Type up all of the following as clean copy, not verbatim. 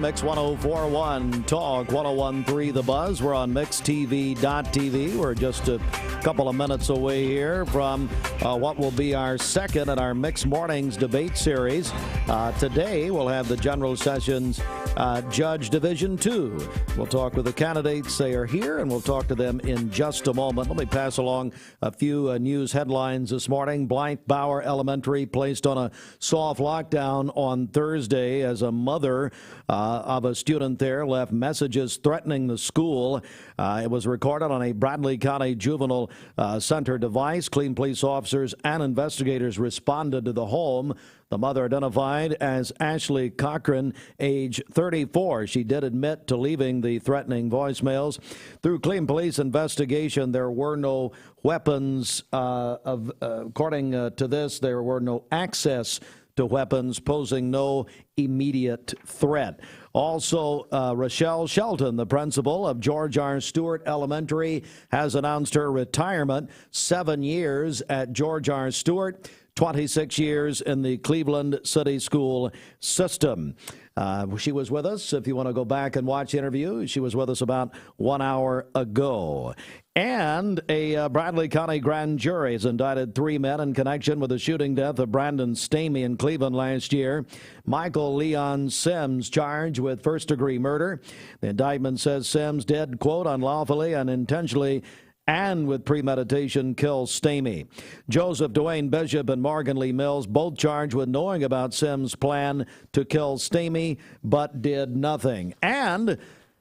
Mix 104.1 Talk 101.3 The Buzz. We're on MixTV.tv. We're just a couple of minutes away here from what will be our second in our Mix Mornings debate series. Today we'll have the General Sessions Judge Division 2. We'll talk with the candidates. They are here, and we'll talk to them in just a moment. Let me pass along a few news headlines this morning. Blythe Bower Elementary placed on a soft lockdown on Thursday as a mother of a student there left messages threatening the school. It was recorded on a Bradley County Juvenile Center device. Clean police officers and investigators responded to the home. The mother, identified as Ashley Cochran, age 34. She did admit to leaving the threatening voicemails. Through Clean Police investigation, there were no weapons. According to this, there were no access to weapons, posing no immediate threat. Also, Rochelle Shelton, the principal of George R. Stewart Elementary, has announced her retirement. 7 years at George R. Stewart, 26 years in the Cleveland City School system. She was with us. If you want to go back and watch the interview, she was with us about 1 hour ago. And a Bradley County grand jury has indicted 3 men in connection with the shooting death of Brandon Stamey in Cleveland last year. Michael Leon Sims charged with first-degree murder. The indictment says Sims did, quote, unlawfully and intentionally and with premeditation kill Stamey. Joseph Dwayne Bishop and Morgan Lee Mills both charged with knowing about Sims' plan to kill Stamey, but did nothing. And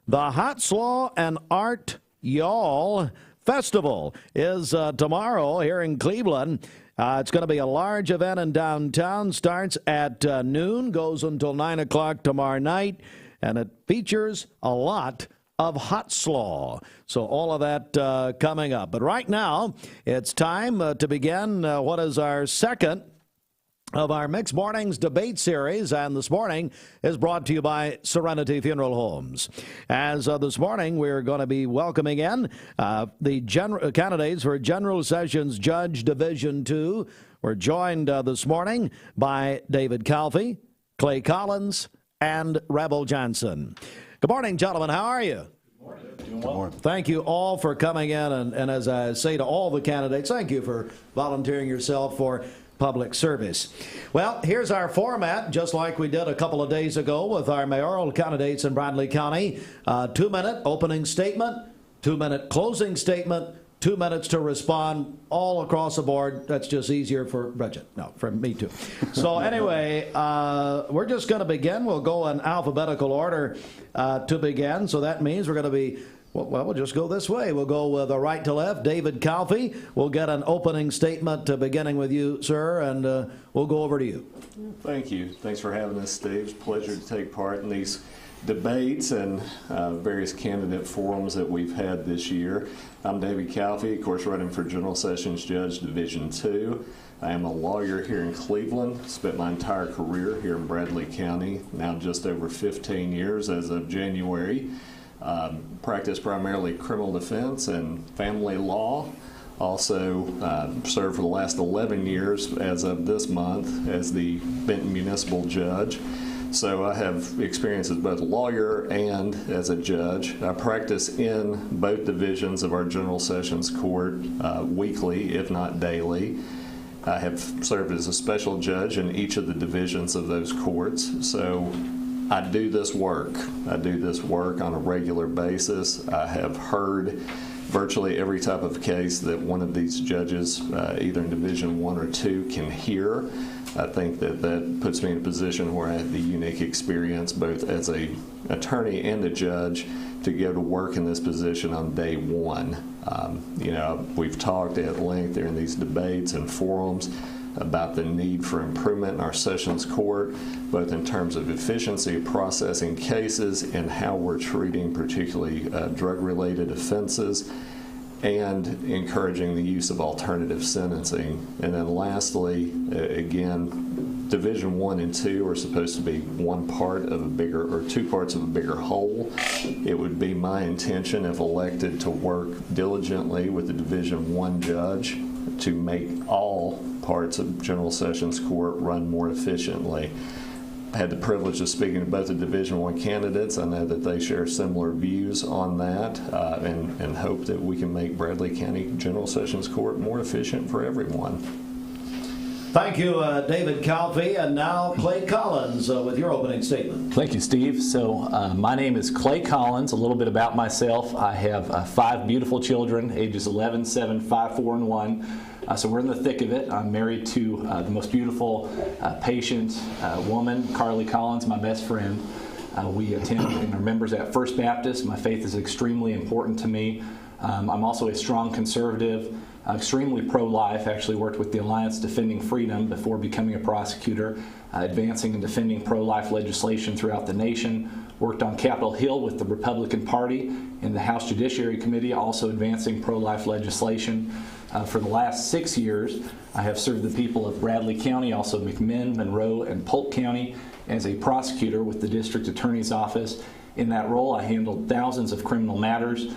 the Hot Slaw and Art Y'all Festival is tomorrow here in Cleveland. It's going to be a large event in downtown. Starts at noon, goes until 9 o'clock tomorrow night, and it features a lot of hot slaw. So all of that coming up. But right now, it's time to begin what is our second of our Mixed Mornings debate series, and this morning is brought to you by Serenity Funeral Homes. As this morning, we're going to be welcoming in the candidates for General Sessions Judge Division 2. We're joined this morning by David Calfee, Clay Collins, and Rebble Johnson. Good morning, gentlemen. How are you? Good morning. Thank you all for coming in. And as I say to all the candidates, thank you for volunteering yourself for public service. Well, here's our format, just like we did a couple of days ago with our mayoral candidates in Bradley County. 2-minute opening statement, 2-minute closing statement, 2 minutes to respond, all across the board. That's just easier for Bridget. No, for me too. So anyway, we're just going to begin. We'll go in alphabetical order to begin. So that means we're going to be, well, we'll just go this way. We'll go with the right to left. David Calfee. We'll get an opening statement beginning with you, sir, and we'll go over to you. Thank you. Thanks for having us, Steve. It's a pleasure to take part in these debates and various candidate forums that we've had this year. I'm David Calfee, of course, running for General Sessions Judge Division 2. I am a lawyer here in Cleveland. Spent my entire career here in Bradley County, now just over 15 years as of January. Practiced primarily criminal defense and family law. Also served for the last 11 years as of this month as the Benton Municipal Judge. So I have experience as both a lawyer and as a judge. I practice in both divisions of our General Sessions Court weekly, if not daily. I have served as a special judge in each of the divisions of those courts. So I do this work. I do this work on a regular basis. I have heard virtually every type of case that one of these judges, either in Division 1 or 2, can hear. I think that puts me in a position where I have the unique experience, both as an attorney and a judge, to go to work in this position on day one. We've talked at length during these debates and forums about the need for improvement in our Sessions Court, both in terms of efficiency of processing cases and how we're treating particularly drug-related offenses, and encouraging the use of alternative sentencing. And then lastly, again, Division 1 and 2 are supposed to be one part of a bigger, or two parts of a bigger whole. It would be my intention, if elected, to work diligently with the Division 1 judge to make all parts of General Sessions Court run more efficiently. had the privilege of speaking to both the Division I candidates. I know that they share similar views on that, and hope that we can make Bradley County General Sessions Court more efficient for everyone. Thank you, David Calfee. And now Clay Collins with your opening statement. Thank you, Steve. So my name is Clay Collins. A little bit about myself. I have 5 beautiful children, ages 11, 7, 5, 4, and 1. So we're in the thick of it. I'm married to the most beautiful, patient woman, Carly Collins, my best friend. We attend and are members at First Baptist. My faith is extremely important to me. I'm also a strong conservative, extremely pro-life. Actually worked with the Alliance Defending Freedom before becoming a prosecutor, advancing and defending pro-life legislation throughout the nation. Worked on Capitol Hill with the Republican Party in the House Judiciary Committee, also advancing pro-life legislation. For the last 6 years, I have served the people of Bradley County, also McMinn, Monroe, and Polk County as a prosecutor with the District Attorney's Office. In that role, I handled thousands of criminal matters,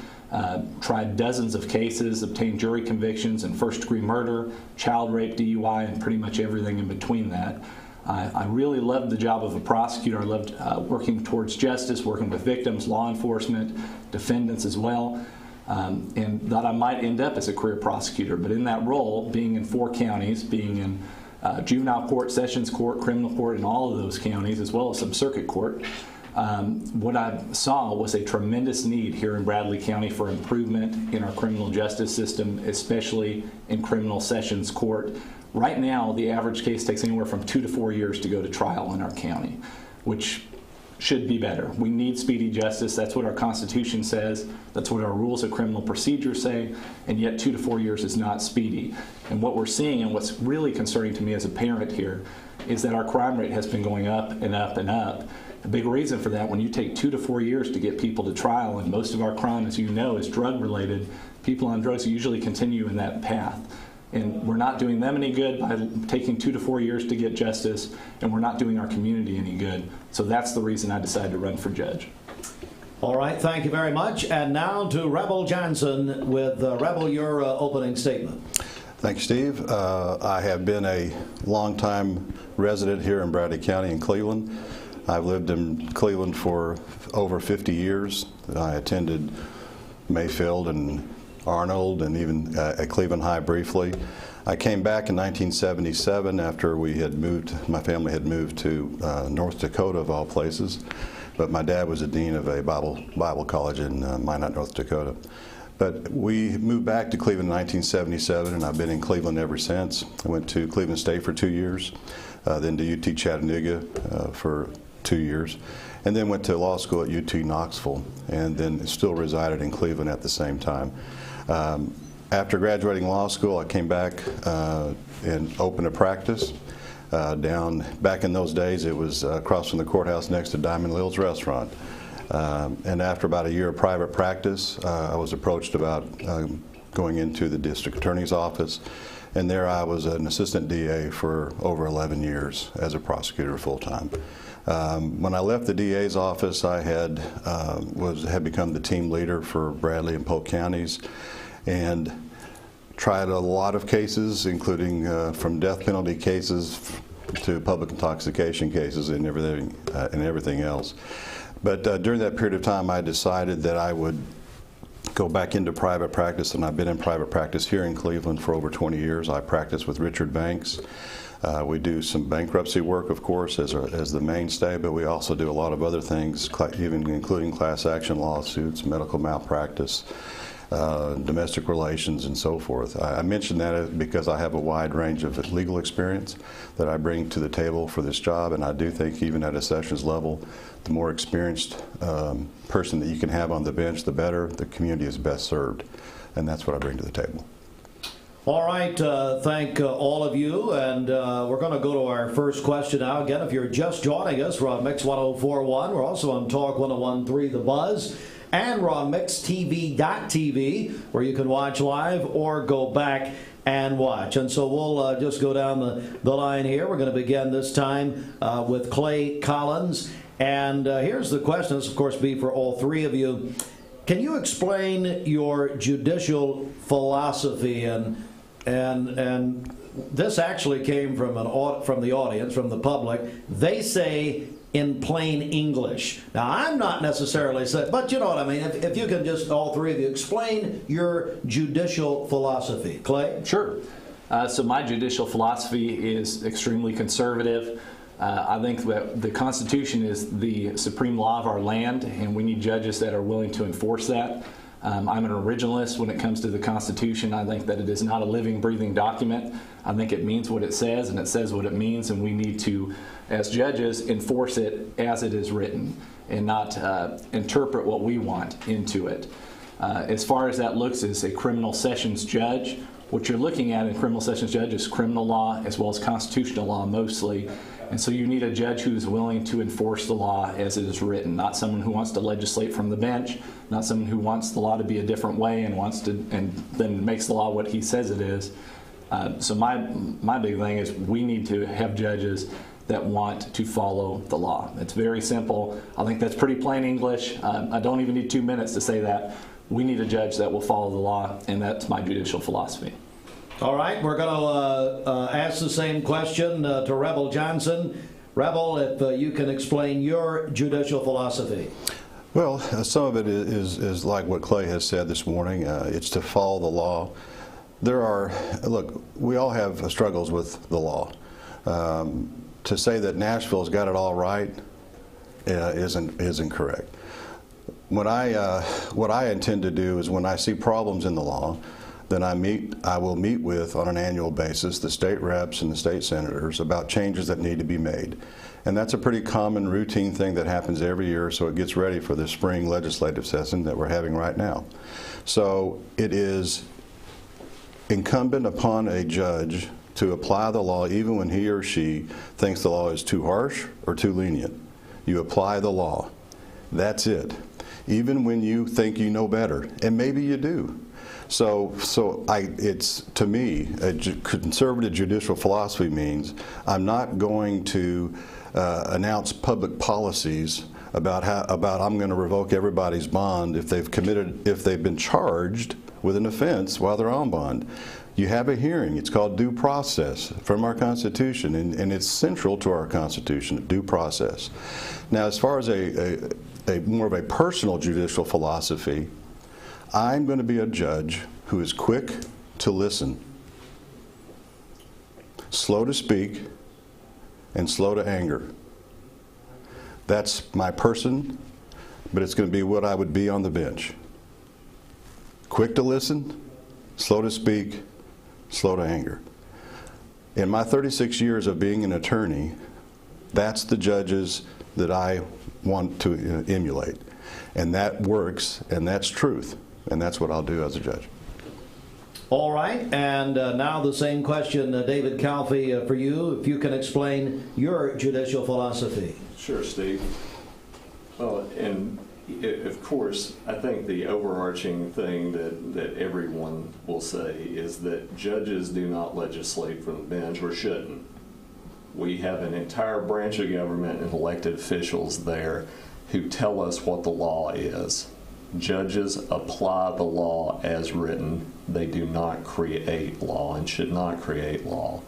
tried dozens of cases, obtained jury convictions in first-degree murder, child rape, DUI, and pretty much everything in between that. I really loved the job of a prosecutor. I loved working towards justice, working with victims, law enforcement, defendants as well, and thought I might end up as a career prosecutor. But in that role, being in 4 counties, being in juvenile court, sessions court, criminal court, in all of those counties, as well as some circuit court, what I saw was a tremendous need here in Bradley County for improvement in our criminal justice system, especially in criminal sessions court. Right now, the average case takes anywhere from 2 to 4 years to go to trial in our county, which should be better. We need speedy justice. That's what our Constitution says. That's what our rules of criminal procedure say, and yet 2 to 4 years is not speedy. And what we're seeing, and what's really concerning to me as a parent here, is that our crime rate has been going up and up and up. A big reason for that, when you take 2 to 4 years to get people to trial, and most of our crime, as you know, is drug-related, people on drugs usually continue in that path. And we're not doing them any good by taking 2 to 4 years to get justice, and we're not doing our community any good. So that's the reason I decided to run for judge. All right, thank you very much. And now to Rebble Johnson with Rebble, your opening statement. Thank you, Steve. I have been a longtime resident here in Bradley County in Cleveland. I've lived in Cleveland for over 50 years. I attended Mayfield and Arnold and even at Cleveland High briefly. I came back in 1977 after we had moved, my family had moved to North Dakota of all places, but my dad was a dean of a Bible college in Minot, North Dakota. But we moved back to Cleveland in 1977, and I've been in Cleveland ever since. I went to Cleveland State for 2 years, then to UT Chattanooga for 2 years, and then went to law school at UT Knoxville, and then still resided in Cleveland at the same time. After graduating law school, I came back and opened a practice back in those days. It was across from the courthouse next to Diamond Lil's restaurant. And after about a year of private practice, I was approached about going into the district attorney's office, and there I was an assistant DA for over 11 years as a prosecutor full-time. When I left the DA's office, I had become the team leader for Bradley and Polk counties, and tried a lot of cases, including from death penalty cases to public intoxication cases and everything else. But during that period of time, I decided that I would go back into private practice, and I've been in private practice here in Cleveland for over 20 years. I practice with Richard Banks. We do some bankruptcy work, of course, as the mainstay, but we also do a lot of other things, even including class action lawsuits, medical malpractice, domestic relations, and so forth. I mention that because I have a wide range of legal experience that I bring to the table for this job, and I do think even at a sessions level, the more experienced person that you can have on the bench, the better. The community is best served, and that's what I bring to the table. All right, thank all of you, and we're going to go to our first question now. Again, if you're just joining us, we're on Mix 104.1. We're also on Talk 101.3 The Buzz, and we're on MixTV.tv, where you can watch live or go back and watch. And so we'll just go down the line here. We're going to begin this time with Clay Collins. And here's the question. This, of course, be for all three of you. Can you explain your judicial philosophy and and this actually came from the audience, from the public. They say in plain English. Now, I'm not necessarily saying, but you know what I mean. If you can just, all three of you, explain your judicial philosophy. Clay? Sure. So my judicial philosophy is extremely conservative. I think that the Constitution is the supreme law of our land, and we need judges that are willing to enforce that. I'm an originalist when it comes to the Constitution. I think that it is not a living, breathing document. I think it means what it says, and it says what it means, and we need to, as judges, enforce it as it is written and not interpret what we want into it. As far as that looks as a criminal sessions judge, what you're looking at in criminal sessions judge is criminal law as well as constitutional law mostly. And so you need a judge who is willing to enforce the law as it is written, not someone who wants to legislate from the bench, not someone who wants the law to be a different way and then makes the law what he says it is. So my big thing is we need to have judges that want to follow the law. It's very simple. I think that's pretty plain English. I don't even need 2 minutes to say that. We need a judge that will follow the law, and that's my judicial philosophy. All right, we're going to ask the same question to Rebble Johnson. Rebble, if you can explain your judicial philosophy. Well, some of it is like what Clay has said this morning. It's to follow the law. Look, we all have struggles with the law. To say that Nashville's got it all right isn't correct. What I intend to do is when I see problems in the law, then I will meet with, on an annual basis, the state reps and the state senators about changes that need to be made. And that's a pretty common routine thing that happens every year, so it gets ready for the spring legislative session that we're having right now. So it is incumbent upon a judge to apply the law even when he or she thinks the law is too harsh or too lenient. You apply the law. That's it. Even when you think you know better, and maybe you do. So it's, to me, a conservative judicial philosophy means I'm not going to announce public policies about I'm going to revoke everybody's bond if they've been charged with an offense while they're on bond. You have a hearing. It's called due process from our Constitution, and it's central to our Constitution, due process. Now, as far as a more of a personal judicial philosophy, I'm going to be a judge who is quick to listen, slow to speak, and slow to anger. That's my person, but it's going to be what I would be on the bench. Quick to listen, slow to speak, slow to anger. In my 36 years of being an attorney, that's the judges that I want to emulate. And that works, and that's truth. And that's what I'll do as a judge. All right, and now the same question, David Calfee, for you, if you can explain your judicial philosophy. Sure, Steve. Well, and of course, I think the overarching thing that everyone will say is that judges do not legislate from the bench, or shouldn't. We have an entire branch of government and elected officials there who tell us what the law is. Judges apply the law as written. They do not create law and should not create law.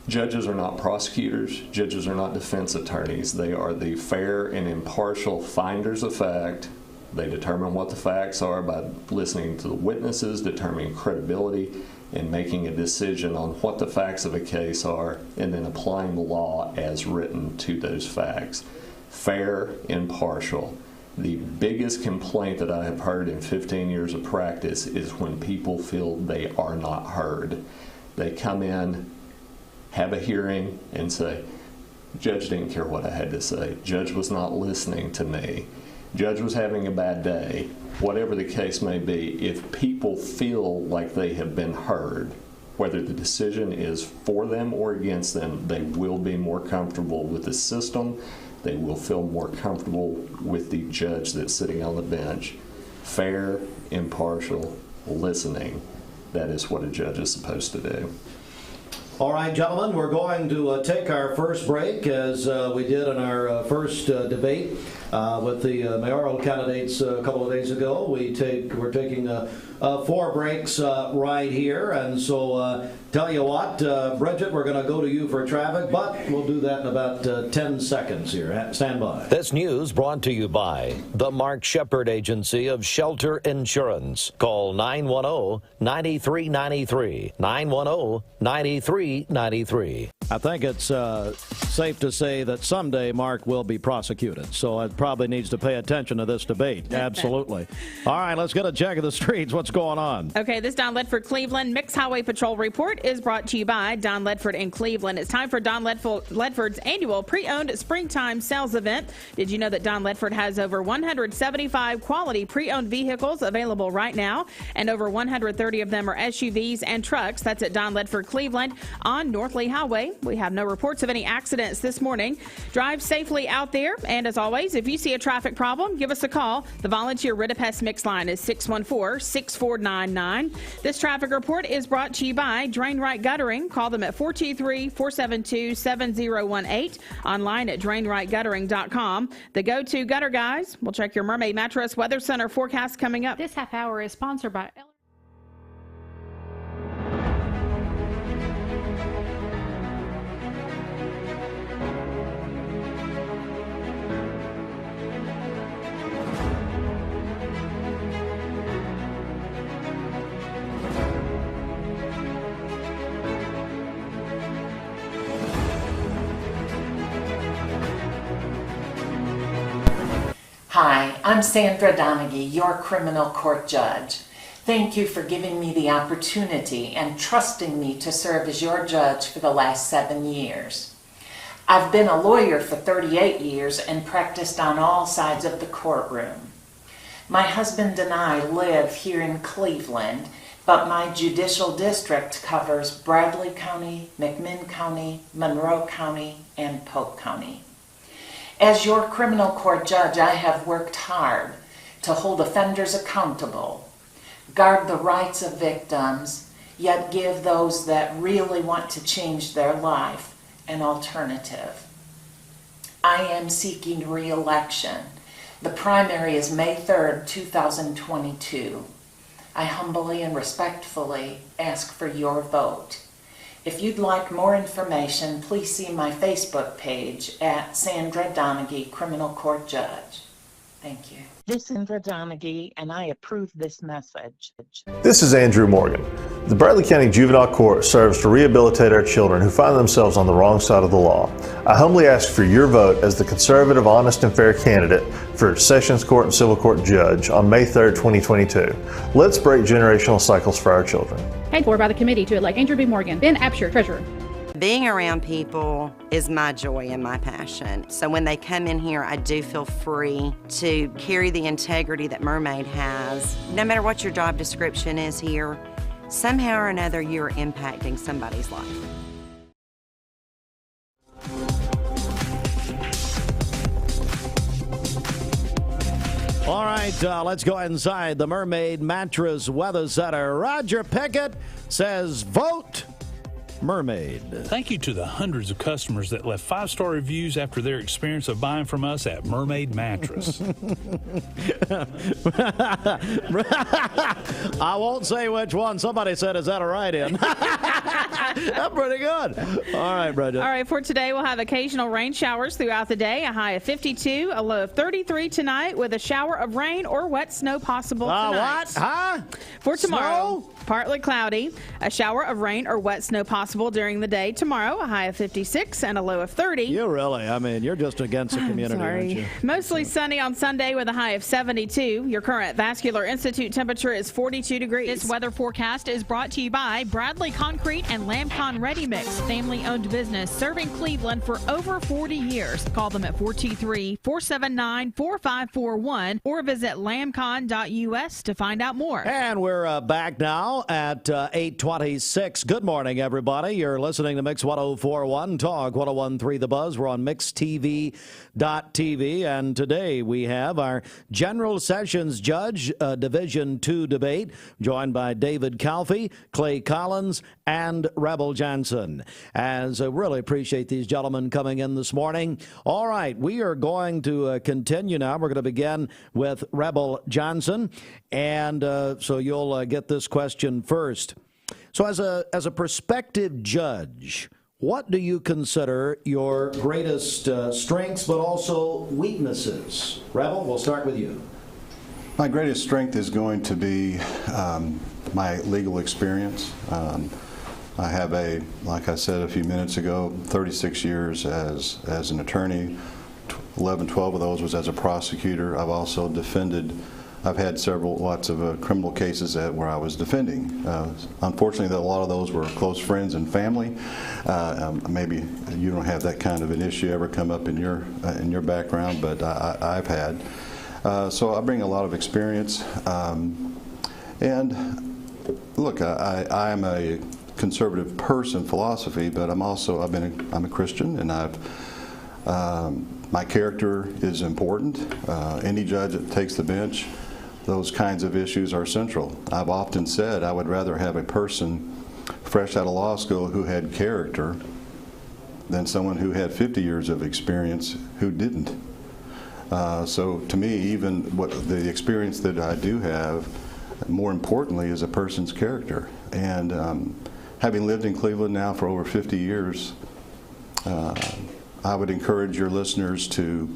Judges are not prosecutors. Judges are not defense attorneys. They are the fair and impartial finders of fact. They determine what the facts are by listening to the witnesses, determining credibility, and making a decision on what the facts of a case are, and then applying the law as written to those facts. Fair, impartial. The biggest complaint that I have heard in 15 years of practice is when people feel they are not heard. They come in, have a hearing, and say, "Judge didn't care what I had to say. Judge was not listening to me. Judge was having a bad day." Whatever the case may be, if people feel like they have been heard, whether the decision is for them or against them, they will be more comfortable with the system. They will feel more comfortable with the judge that's sitting on the bench. Fair, impartial, listening. That is what a judge is supposed to do. All right, gentlemen, we're going to take our first break as we did in our first debate. with the mayoral candidates a couple of days ago. We're taking 4 breaks right here, and so tell you what, Bridget, we're going to go to you for traffic, but we'll do that in about 10 seconds here. Stand by. This news brought to you by the Mark Shepard Agency of Shelter Insurance. Call 910-9393. 910-9393. I think it's safe to say that someday Mark will be prosecuted, so it probably needs to pay attention to this debate. Absolutely. All right, let's get a check of the streets. What's going on? Okay, this Don Ledford Cleveland Mixed Highway Patrol report is brought to you by Don Ledford in Cleveland. It's time for Don Ledford's annual pre-owned springtime sales event. Did you know that Don Ledford has over 175 quality pre-owned vehicles available right now, and over 130 of them are SUVs and trucks? That's at Don Ledford Cleveland on North Lee Highway. We have no reports of any accidents this morning. Drive safely out there, and as always, if you see a traffic problem, give us a call. The volunteer Rid-a-Pest Mix line is 614-6499. This traffic report is brought to you by Drain Right Guttering. Call them at 423-472-7018. Online at drainrightguttering.com. The go-to gutter guys. We'll check your Mermaid Mattress Weather Center forecast coming up. This half hour is sponsored by Hi, I'm Sandra Donaghy, your criminal court judge. Thank you for giving me the opportunity and trusting me to serve as your judge for the last 7 years. I've been a lawyer for 38 years and practiced on all sides of the courtroom. My husband and I live here in Cleveland, but my judicial district covers Bradley County, McMinn County, Monroe County, and Polk County. As your criminal court judge, I have worked hard to hold offenders accountable, guard the rights of victims, yet give those that really want to change their life an alternative. I am seeking re-election. The primary is May 3rd, 2022. I humbly and respectfully ask for your vote. If you'd like more information, please see my Facebook page at Sandra Donaghy, Criminal Court Judge. Thank you. This is Sandra Donaghy, and I approve this message. This is Andrew Morgan. The Bradley County Juvenile Court serves to rehabilitate our children who find themselves on the wrong side of the law. I humbly ask for your vote as the conservative, honest, and fair candidate for Sessions Court and Civil Court Judge on May 3rd, 2022. Let's break generational cycles for our children. paid for by the committee to elect Andrew B. Morgan, Ben Absher, Treasurer. Being around people is my joy and my passion. So when they come in here, I do feel free to carry the integrity that Mermaid has. No matter what your job description is here, somehow or another you're impacting somebody's life. All right, let's go inside the Mermaid Mattress Weather Center. Roger Pickett says vote Mermaid. Thank you to the hundreds of customers that left 5-star reviews after their experience of buying from us at Mermaid Mattress. I won't say which one. Somebody said, is that a write-in? That's pretty good. All right, Bridget. All right, for today, we'll have occasional rain showers throughout the day. A high of 52, a low of 33 tonight, with a shower of rain or wet snow possible tonight. What? Huh? For tomorrow, Snow? partly cloudy, a shower of rain or wet snow possible during the day. Tomorrow, a high of 56 and a low of 30. You really, I mean, you're just against the community, aren't you? Mostly sunny on Sunday with a high of 72. Your current Vascular Institute temperature is 42 degrees. This weather forecast is brought to you by Bradley Concrete and Lamcon Ready Mix, family-owned business serving Cleveland for over 40 years. Call them at 423-479-4541 or visit lamcon.us to find out more. And we're back now at 8:26. Good morning, everybody. everybody. You're listening to Mix 104.1 Talk 101.3 The Buzz. We're on MixTV.tv, and today we have our General Sessions Judge Division II debate, joined by David Calfee, Clay Collins, and Rebble Johnson. As I really appreciate these gentlemen coming in this morning. All right, we are going to continue now. We're going to begin with Rebble Johnson, and so you'll get this question first. So as a prospective judge, what do you consider your greatest strengths but also weaknesses? Rebble, we'll start with you. My greatest strength is going to be my legal experience. I have like I said a few minutes ago, 36 years as an attorney. 12 of those was as a prosecutor. I've also defended. I've had lots of criminal cases where I was defending. Unfortunately, a lot of those were close friends and family. Maybe you don't have that kind of an issue ever come up in your background, but I've had. So I bring a lot of experience. And look, I am a conservative person, philosophy, but I'm a Christian, and my character is important. Any judge that takes the bench, those kinds of issues are central. I've often said I would rather have a person fresh out of law school who had character than someone who had 50 years of experience who didn't. So to me, even the experience that I do have, more importantly, is a person's character. And having lived in Cleveland now for over 50 years, I would encourage your listeners to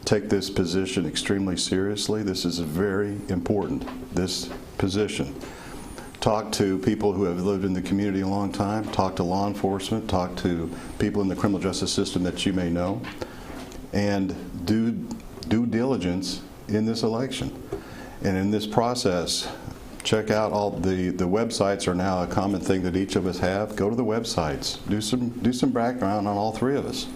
take this position extremely seriously. This is very important, this position. Talk to people who have lived in the community a long time, talk to law enforcement, talk to people in the criminal justice system that you may know, and do due diligence in this election. And in this process, check out all the websites are now a common thing that each of us have. Go to the websites, do some background on all three of us.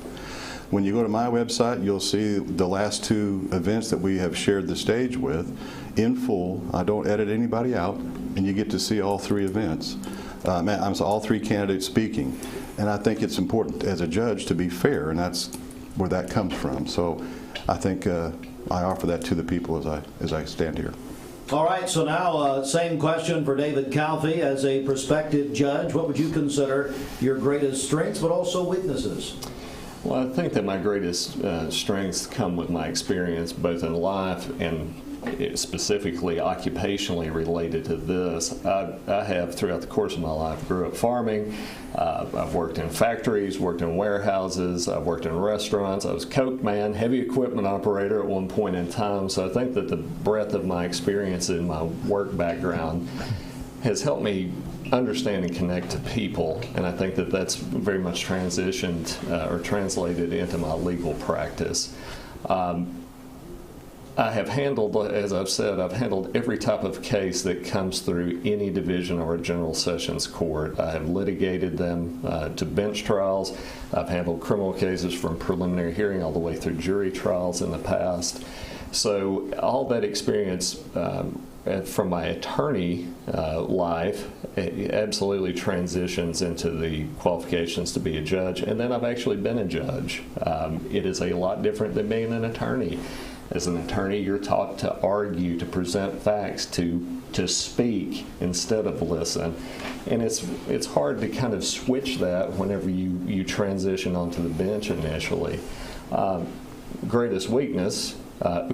When you go to my website, you'll see the last two events that we have shared the stage with in full. I don't edit anybody out, and you get to see all three events. All three candidates speaking. And I think it's important as a judge to be fair, and that's where that comes from. So I think I offer that to the people as I stand here. All right, so now same question for David Calfee. As a prospective judge, what would you consider your greatest strengths but also weaknesses? Well, I think that my greatest strengths come with my experience both in life and specifically occupationally related to this. I have, throughout the course of my life, grew up farming. I've worked in factories, worked in warehouses, I've worked in restaurants. I was coke man, heavy equipment operator at one point in time. So I think that the breadth of my experience in my work background has helped me understand and connect to people, and I think that that's very much transitioned or translated into my legal practice. I have handled, as I've said, I've handled every type of case that comes through any division or general sessions court. I have litigated them to bench trials. I've handled criminal cases from preliminary hearing all the way through jury trials in the past. So all that experience from my attorney life, it absolutely transitions into the qualifications to be a judge. And then I've actually been a judge. It is a lot different than being an attorney. As an attorney, you're taught to argue, to present facts, to speak instead of listen. And it's hard to kind of switch that whenever you transition onto the bench initially. Greatest weakness,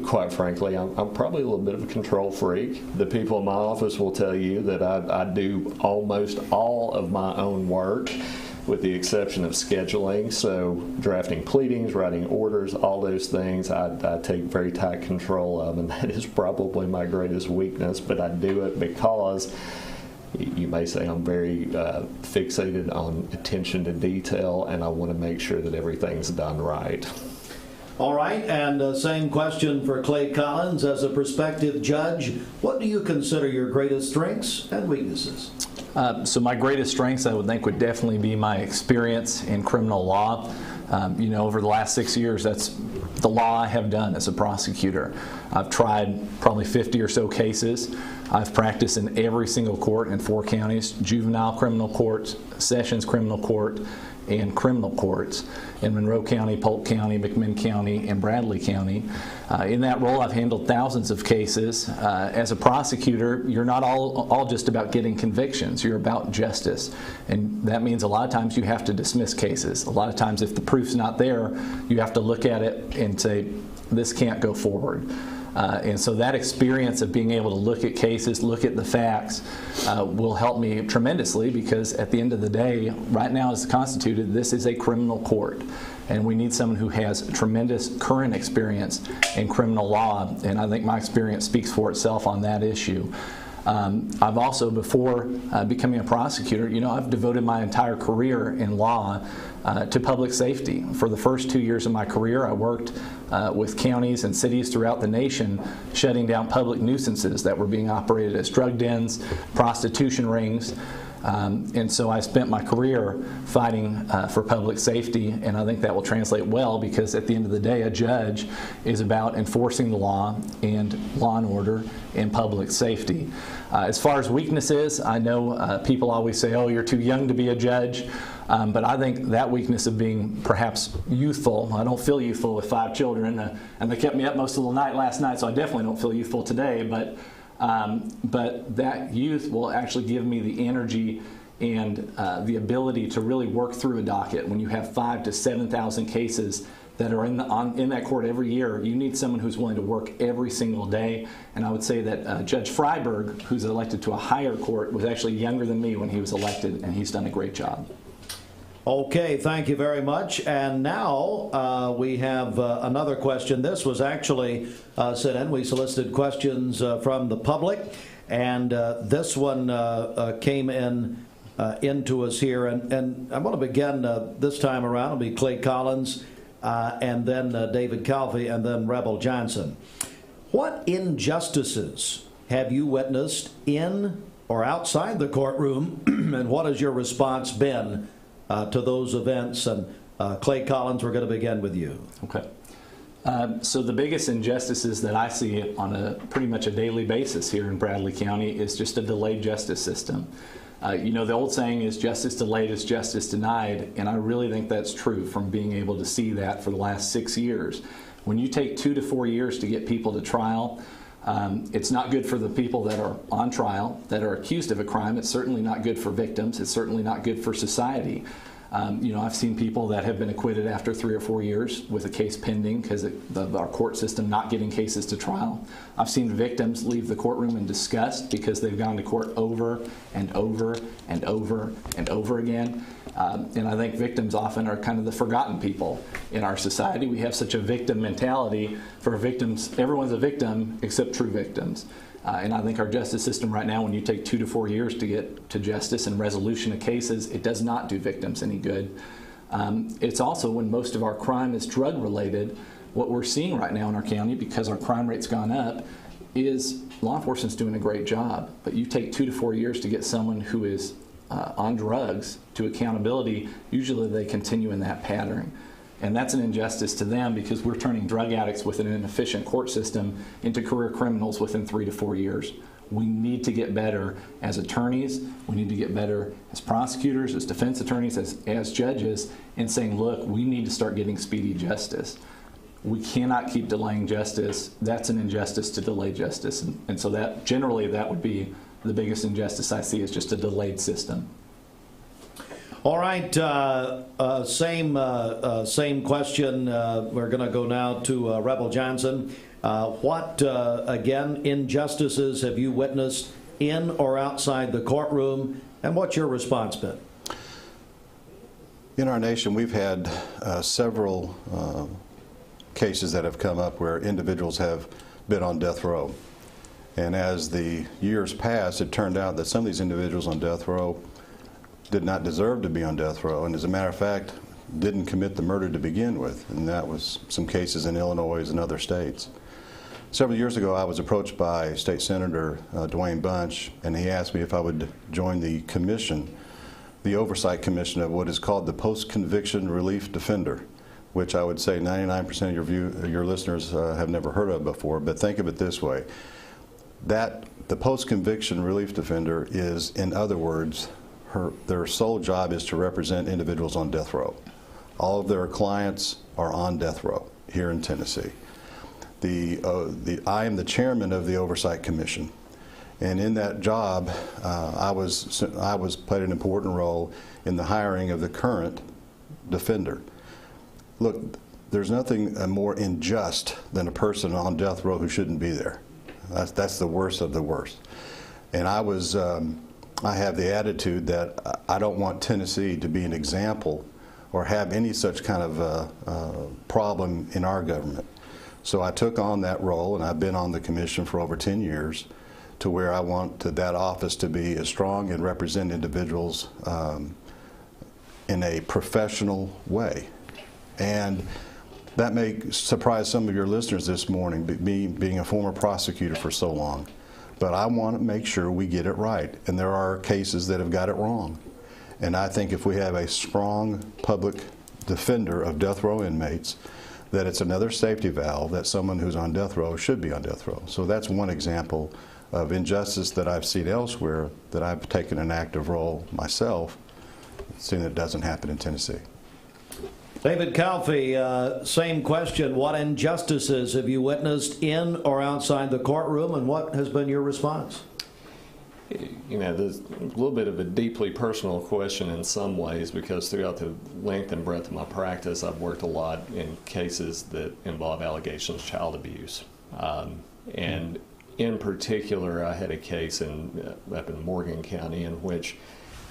quite frankly, I'm probably a little bit of a control freak. The people in my office will tell you that I do almost all of my own work, with the exception of scheduling. So drafting pleadings, writing orders, all those things I take very tight control of, and that is probably my greatest weakness, but I do it because you may say I'm very fixated on attention to detail, and I want to make sure that everything's done right. All right, and same question for Clay Collins. As a prospective judge, what do you consider your greatest strengths and weaknesses? So my greatest strengths, I would think, would definitely be my experience in criminal law. Over the last 6 years, that's the law I have done as a prosecutor. I've tried probably 50 or so cases. I've practiced in every single court in 4 counties: juvenile criminal courts, sessions criminal court, and criminal courts in Monroe County, Polk County, McMinn County, and Bradley County. In that role, I've handled thousands of cases. As a prosecutor, you're not all just about getting convictions. You're about justice. And that means a lot of times you have to dismiss cases. A lot of times if the proof's not there, you have to look at it and say, this can't go forward. And so that experience of being able to look at cases, look at the facts, will help me tremendously, because at the end of the day, right now as constituted, this is a criminal court. And we need someone who has tremendous current experience in criminal law. And I think my experience speaks for itself on that issue. I've also, before becoming a prosecutor, I've devoted my entire career in law to public safety. For the first 2 years of my career, I worked with counties and cities throughout the nation, shutting down public nuisances that were being operated as drug dens, prostitution rings. And so I spent my career fighting for public safety, and I think that will translate well, because at the end of the day, a judge is about enforcing the law and order and public safety. As far as weaknesses, I know people always say, oh, you're too young to be a judge. But I think that weakness of being perhaps youthful, I don't feel youthful with 5 children, and they kept me up most of the night last night, so I definitely don't feel youthful today. But that youth will actually give me the energy and the ability to really work through a docket. When you have 5,000 to 7,000 cases that are in that court every year, you need someone who's willing to work every single day. And I would say that Judge Freiberg, who's elected to a higher court, was actually younger than me when he was elected, and he's done a great job. Okay, thank you very much. And now we have another question. This was actually sent in. We solicited questions from the public, and this one came into us here. And I want to begin this time around. It'll be Clay Collins, and then David Calfee, and then Rebble Johnson. What injustices have you witnessed in or outside the courtroom, and what has your response been to those events? And Clay Collins, we're going to begin with you. Okay. So the biggest injustices that I see on a pretty much a daily basis here in Bradley County is just a delayed justice system. The old saying is justice delayed is justice denied, and I really think that's true from being able to see that for the last 6 years. When you take 2 to 4 years to get people to trial, it's not good for the people that are on trial, that are accused of a crime. It's certainly not good for victims. It's certainly not good for society. I've seen people that have been acquitted after 3 or 4 years with a case pending because of our court system not getting cases to trial. I've seen victims leave the courtroom in disgust because they've gone to court over and over and over and over again. And I think victims often are kind of the forgotten people in our society. We have such a victim mentality. For victims, everyone's a victim except true victims. And I think our justice system right now, when you take 2 to 4 years to get to justice and resolution of cases, it does not do victims any good. It's also, when most of our crime is drug related, what we're seeing right now in our county, because our crime rate's gone up, is law enforcement's doing a great job. But you take 2 to 4 years to get someone who is on drugs to accountability, usually they continue in that pattern. And that's an injustice to them, because we're turning drug addicts with an inefficient court system into career criminals within 3 to 4 years. We need to get better as attorneys. We need to get better as prosecutors, as defense attorneys, as judges, in saying, look, we need to start getting speedy justice. We cannot keep delaying justice. That's an injustice to delay justice. And so that generally that would be the biggest injustice I see, is just a delayed system. All right, same question. We're going to go now to Rebble Johnson. What, again, injustices have you witnessed in or outside the courtroom, and what's your response been? In our nation, we've had several cases that have come up where individuals have been on death row. And as the years passed, it turned out that some of these individuals on death row did not deserve to be on death row, and as a matter of fact, didn't commit the murder to begin with. And that was some cases in Illinois and other states. Several years ago, I was approached by State Senator Dwayne Bunch, and he asked me if I would join the commission, the oversight commission of what is called the Post-Conviction Relief Defender. which I would say 99% of your listeners have never heard of before. But think of it this way, that the post-conviction relief defender is, in other words, their sole job is to represent individuals on death row. All of their clients are on death row here in Tennessee. I am the chairman of the Oversight Commission, and in that job, I played an important role in the hiring of the current defender. Look, there's nothing more unjust than a person on death row who shouldn't be there. That's the worst of the worst. And I have the attitude that I don't want Tennessee to be an example or have any such kind of problem in our government. So I took on that role, and I've been on the commission for over 10 years, to where I want that office to be as strong and represent individuals in a professional way. And that may surprise some of your listeners this morning, me being a former prosecutor for so long. But I want to make sure we get it right. And there are cases that have got it wrong. And I think if we have a strong public defender of death row inmates, that it's another safety valve that someone who's on death row should be on death row. So that's one example of injustice that I've seen elsewhere, that I've taken an active role myself, seeing that it doesn't happen in Tennessee. David Calfee, same question. What injustices have you witnessed in or outside the courtroom, and what has been your response? You know, there's a little bit of a deeply personal question in some ways, because throughout the length and breadth of my practice, I've worked a lot in cases that involve allegations of child abuse. And in particular, I had a case up in Morgan County in which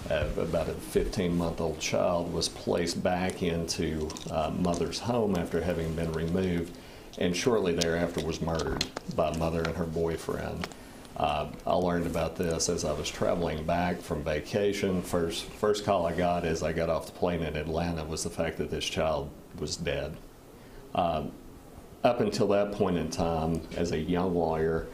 about a 15-month-old child was placed back into mother's home after having been removed, and shortly thereafter was murdered by a mother and her boyfriend. I learned about this as I was traveling back from vacation. First call I got as I got off the plane in Atlanta was the fact that this child was dead. Up until that point in time, as a young lawyer,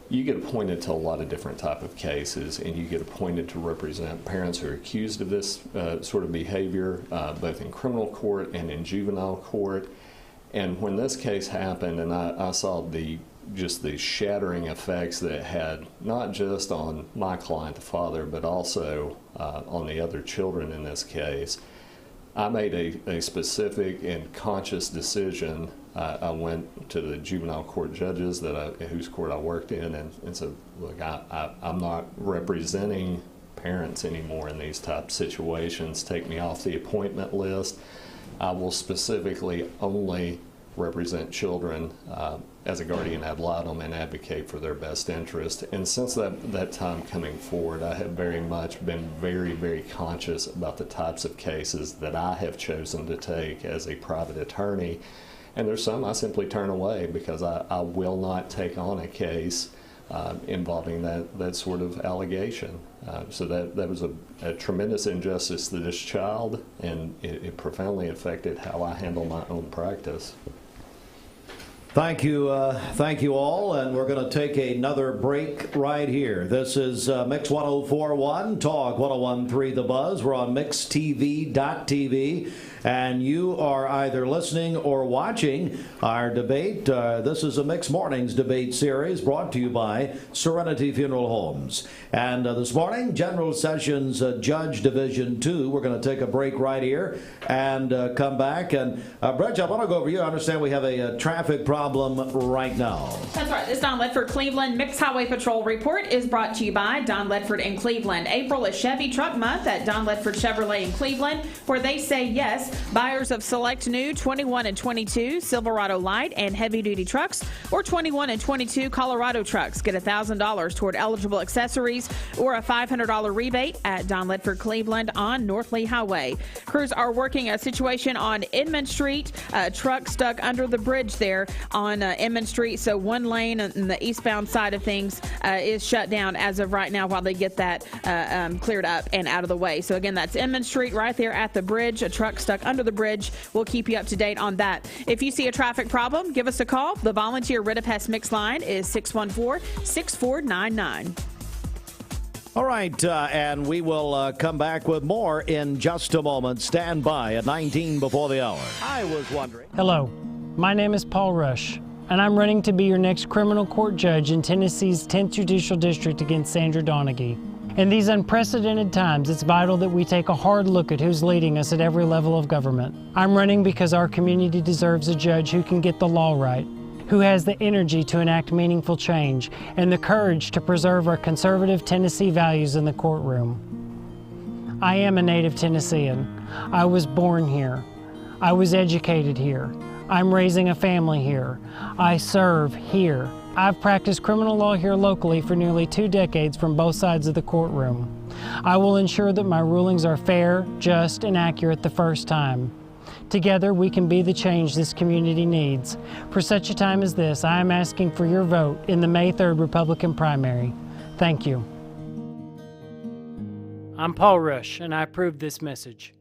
you get appointed to a lot of different type of cases, and you get appointed to represent parents who are accused of this sort of behavior, both in criminal court and in juvenile court. And when this case happened, and I saw just the shattering effects that it had, not just on my client, the father, but also on the other children in this case, I made a specific and conscious decision. I went to the juvenile court judges whose court I worked in and said, look, I'm not representing parents anymore in these type of situations. Take me off the appointment list. I will specifically only represent children as a guardian ad litem and advocate for their best interest. And since that time coming forward, I have very much been very, very conscious about the types of cases that I have chosen to take as a private attorney. And there's some I simply turn away because I will not take on a case involving that sort of allegation. So that was a tremendous injustice to this child, and it profoundly affected how I handle my own practice. Thank you all, and we're going to take another break right here. This is Mix 104.1, Talk 101.3 The Buzz. We're on mixtv.tv, and you are either listening or watching our debate. This is a Mix Mornings debate series brought to you by Serenity Funeral Homes. And this morning, General Sessions Judge Division 2. We're going to take a break right here and come back. And Bridge, I want to go over you. I understand we have a traffic problem right now. That's right. This Don Ledford Cleveland Mixed Highway Patrol report is brought to you by Don Ledford in Cleveland. April is Chevy Truck Month at Don Ledford Chevrolet in Cleveland, where they say yes. Buyers of select new 21 and 22 Silverado light and heavy duty trucks, or 21 and 22 Colorado trucks, get $1,000 toward eligible accessories or a $500 rebate at Don Ledford Cleveland on North Lee Highway. Crews are working a situation on Inman Street. A truck stuck under the bridge there on Inman Street, so one lane on the eastbound side of things is shut down as of right now while they get that cleared up and out of the way. So again, that's Inman Street right there at the bridge. A truck stuck under the bridge. We'll keep you up to date on that. If you see a traffic problem, give us a call. The volunteer Rid of Pest Mix line is 614-6499. All right, and we will come back with more in just a moment. Stand by at 19 before the hour. I was wondering. Hello, my name is Paul Rush, and I'm running to be your next criminal court judge in Tennessee's 10th Judicial District against Sandra Donaghy. In these unprecedented times, it's vital that we take a hard look at who's leading us at every level of government. I'm running because our community deserves a judge who can get the law right, who has the energy to enact meaningful change, and the courage to preserve our conservative Tennessee values in the courtroom. I am a native Tennessean. I was born here. I was educated here. I'm raising a family here. I serve here. I've practiced criminal law here locally for nearly 2 decades from both sides of the courtroom. I will ensure that my rulings are fair, just, and accurate the first time. Together, we can be the change this community needs. For such a time as this, I am asking for your vote in the May 3rd Republican primary. Thank you. I'm Paul Rush, and I approve this message.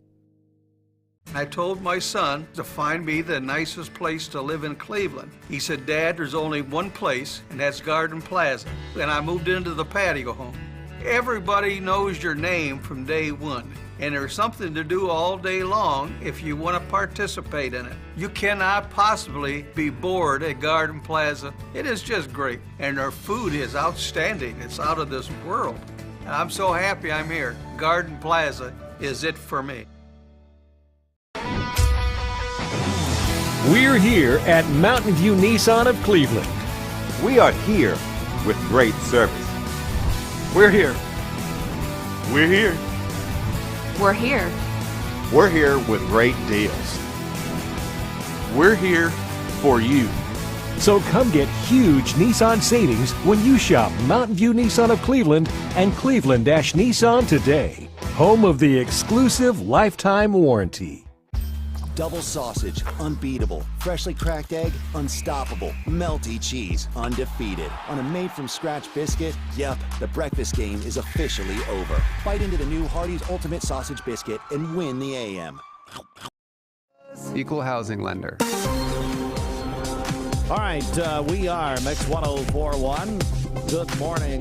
I told my son to find me the nicest place to live in Cleveland. He said, Dad, there's only one place, and that's Garden Plaza. And I moved into the patio home. Everybody knows your name from day one, and there's something to do all day long if you want to participate in it. You cannot possibly be bored at Garden Plaza. It is just great, and their food is outstanding. It's out of this world. And I'm so happy I'm here. Garden Plaza is it for me. We're here at Mountain View Nissan of Cleveland. We are here with great service. We're here. We're here. We're here. We're here with great deals. We're here for you. So come get huge Nissan savings when you shop Mountain View Nissan of Cleveland and Cleveland-Nissan today. Home of the exclusive lifetime warranty. Double sausage, unbeatable. Freshly cracked egg, unstoppable. Melty cheese, undefeated. On a made-from-scratch biscuit, yep, the breakfast game is officially over. Bite into the new Hardee's Ultimate Sausage Biscuit and win the AM. Equal housing lender. All right, we are Mix 104.1. Good morning.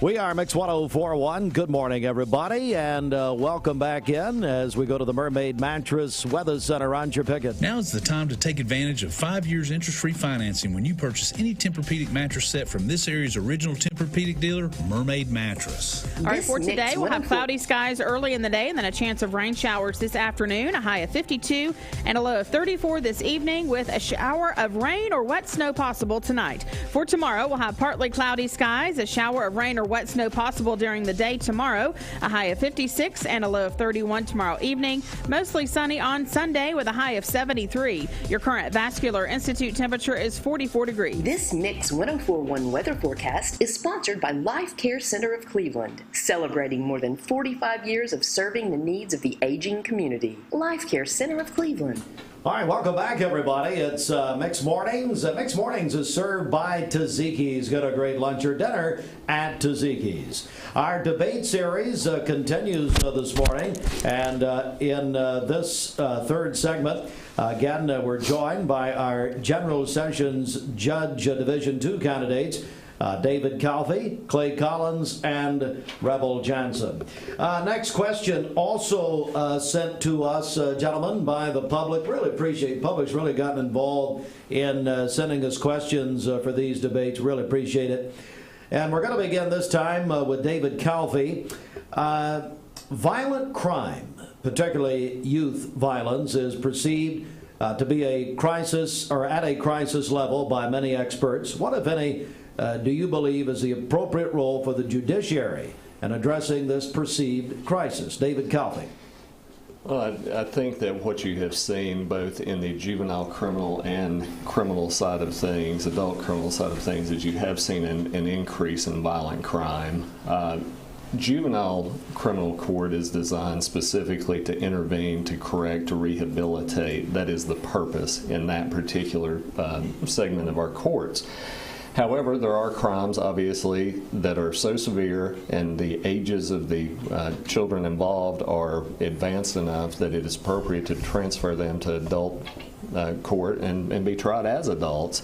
We are Mix 104.1. Good morning, everybody, and welcome back in as we go to the Mermaid Mattress Weather Center. On your picket. Now is the time to take advantage of 5 years interest-free financing when you purchase any Tempur-Pedic mattress set from this area's original Tempur-Pedic dealer, Mermaid Mattress. All right, for today, we'll have cloudy skies early in the day and then a chance of rain showers this afternoon, a high of 52 and a low of 34 this evening with a shower of rain or wet snow possible tonight. For tomorrow, we'll have partly cloudy skies, a shower of rain or wet snow possible during the day tomorrow, a high of 56 and a low of 31 tomorrow evening. Mostly sunny on Sunday with a high of 73. Your current Vascular Institute temperature is 44 degrees. This Mix 104.1 weather forecast is sponsored by Life Care Center of Cleveland, celebrating more than 45 years of serving the needs of the aging community. Life Care Center of Cleveland. All right, welcome back, everybody. It's Mix Mornings. Mix Mornings is served by Taziki's. Get a great lunch or dinner at Taziki's. Our debate series continues this morning, and in this third segment, again, we're joined by our General Sessions Judge Division II candidates, David Calfee, Clay Collins, and Rebble Johnson. Next question also sent to us, gentlemen, by the public. Really appreciate public's really gotten involved in sending us questions for these debates. Really appreciate it. And we're going to begin this time with David Calfee. Violent crime, particularly youth violence, is perceived to be a crisis or at a crisis level by many experts. What, if any, do you believe is the appropriate role for the judiciary in addressing this perceived crisis? David Calfee. Well, I think that what you have seen both in the juvenile criminal and criminal side of things, adult criminal side of things, is you have seen an increase in violent crime. Juvenile criminal court is designed specifically to intervene, to correct, to rehabilitate. That is the purpose in that particular segment of our courts. However, there are crimes, obviously, that are so severe and the ages of the children involved are advanced enough that it is appropriate to transfer them to adult court and be tried as adults.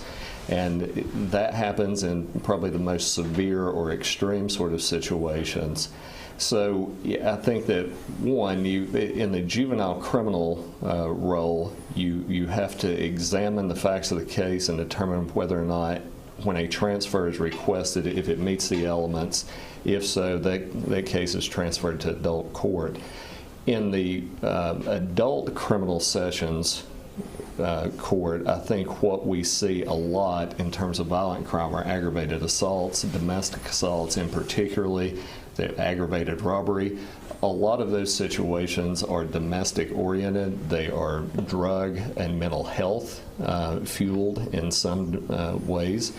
And that happens in probably the most severe or extreme sort of situations. So I think that, one, in the juvenile criminal role, you have to examine the facts of the case and determine whether or not, when a transfer is requested, if it meets the elements. If so, that case is transferred to adult court. In the adult criminal sessions court, I think what we see a lot in terms of violent crime are aggravated assaults, domestic assaults in particularly, the aggravated robbery. A lot of those situations are domestic oriented. They are drug and mental health fueled in some ways.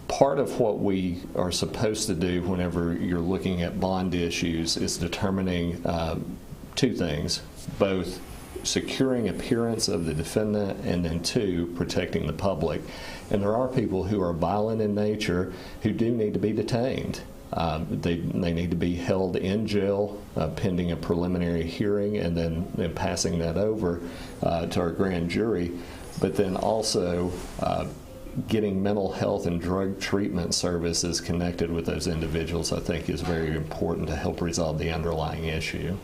Part of what we are supposed to do whenever you're looking at bond issues is determining two things, both securing appearance of the defendant and then two, protecting the public. And there are people who are violent in nature who do need to be detained. They need to be held in jail pending a preliminary hearing and then passing that over to our grand jury. But then also getting mental health and drug treatment services connected with those individuals, I think, is very important to help resolve the underlying issue.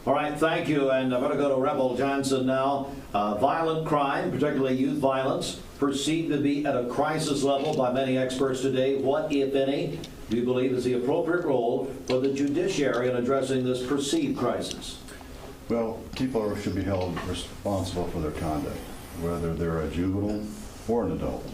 All right, thank you. And I'm going to go to Rebble Johnson now. Violent crime, particularly youth violence, perceived to be at a crisis level by many experts today. What, if any, do you believe is the appropriate role for the judiciary in addressing this perceived crisis? Well, people should be held responsible for their conduct, whether they're a juvenile or an adult.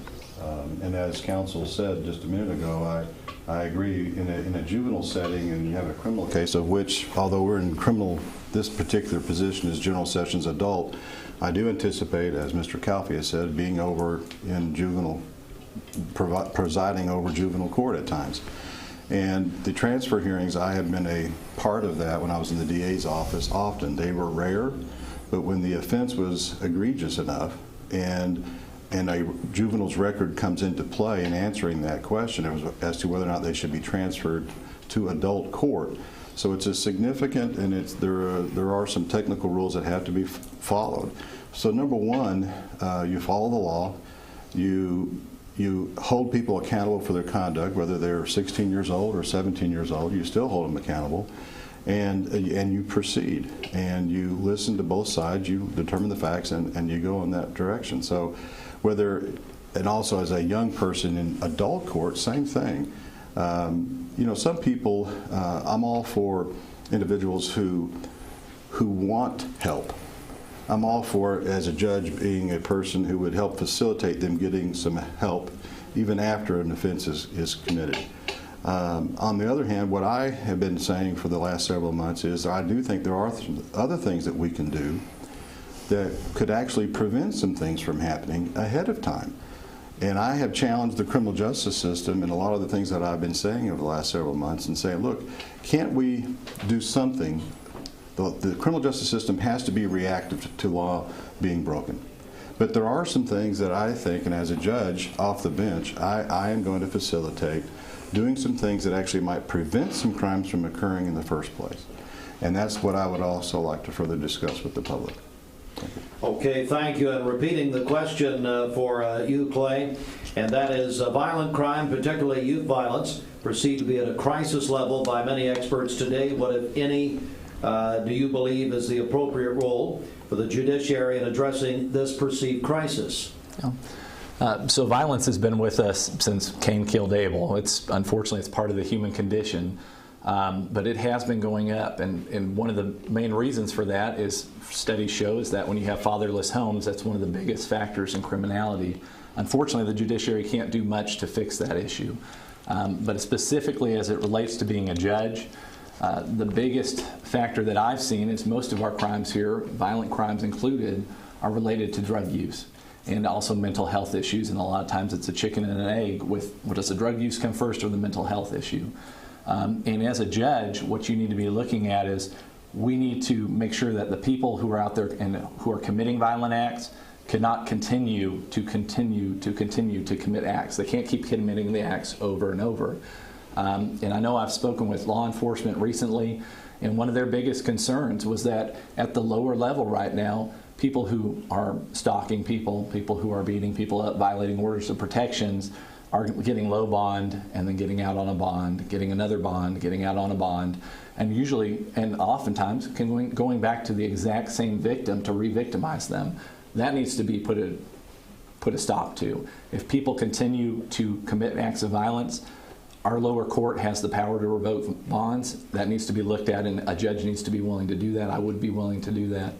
And as counsel said just a minute ago, I agree. In a juvenile setting, and you have a criminal case of which, although we're in criminal, this particular position is General Sessions adult, I do anticipate, as Mr. Calfee has said, being over in juvenile, presiding over juvenile court at times. And the transfer hearings, I have been a part of that when I was in the DA's office often. They were rare, but when the offense was egregious enough and a juvenile's record comes into play in answering that question as to whether or not they should be transferred to adult court. So it's a significant, and there are some technical rules that have to be followed. So number one, you follow the law, you hold people accountable for their conduct, whether they're 16 years old or 17 years old, you still hold them accountable, and you proceed, and you listen to both sides, you determine the facts, and you go in that direction. So and also as a young person in adult court, same thing. You know, some people, I'm all for individuals who want help. I'm all for, as a judge, being a person who would help facilitate them getting some help even after an offense is committed. On the other hand, what I have been saying for the last several months is I do think there are other things that we can do that could actually prevent some things from happening ahead of time. And I have challenged the criminal justice system in a lot of the things that I've been saying over the last several months and saying, look, can't we do something? The criminal justice system has to be reactive to law being broken. But there are some things that I think, and as a judge off the bench, I am going to facilitate doing some things that actually might prevent some crimes from occurring in the first place. And that's what I would also like to further discuss with the public. Okay, thank you. And repeating the question for you, Clay, and that is violent crime, particularly youth violence, perceived to be at a crisis level by many experts today. What, if any, do you believe is the appropriate role for the judiciary in addressing this perceived crisis? So violence has been with us since Cain killed Abel. Unfortunately, it's part of the human condition. But it has been going up, and one of the main reasons for that is studies shows that when you have fatherless homes, that's one of the biggest factors in criminality. Unfortunately, the judiciary can't do much to fix that issue. But specifically as it relates to being a judge, the biggest factor that I've seen is most of our crimes here, violent crimes included, are related to drug use and also mental health issues, and a lot of times it's a chicken and an egg with, does the drug use come first or the mental health issue? And as a judge, what you need to be looking at is we need to make sure that the people who are out there and who are committing violent acts cannot continue to commit acts. They can't keep committing the acts over and over. And I know I've spoken with law enforcement recently, and one of their biggest concerns was that at the lower level right now, people who are stalking people, people who are beating people up, violating orders of protections, are getting low bond and then getting out on a bond, getting another bond, getting out on a bond, and usually and oftentimes going back to the exact same victim to re-victimize them. That needs to be put a stop to. If people continue to commit acts of violence, our lower court has the power to revoke bonds. That needs to be looked at, and a judge needs to be willing to do that. I would be willing to do that.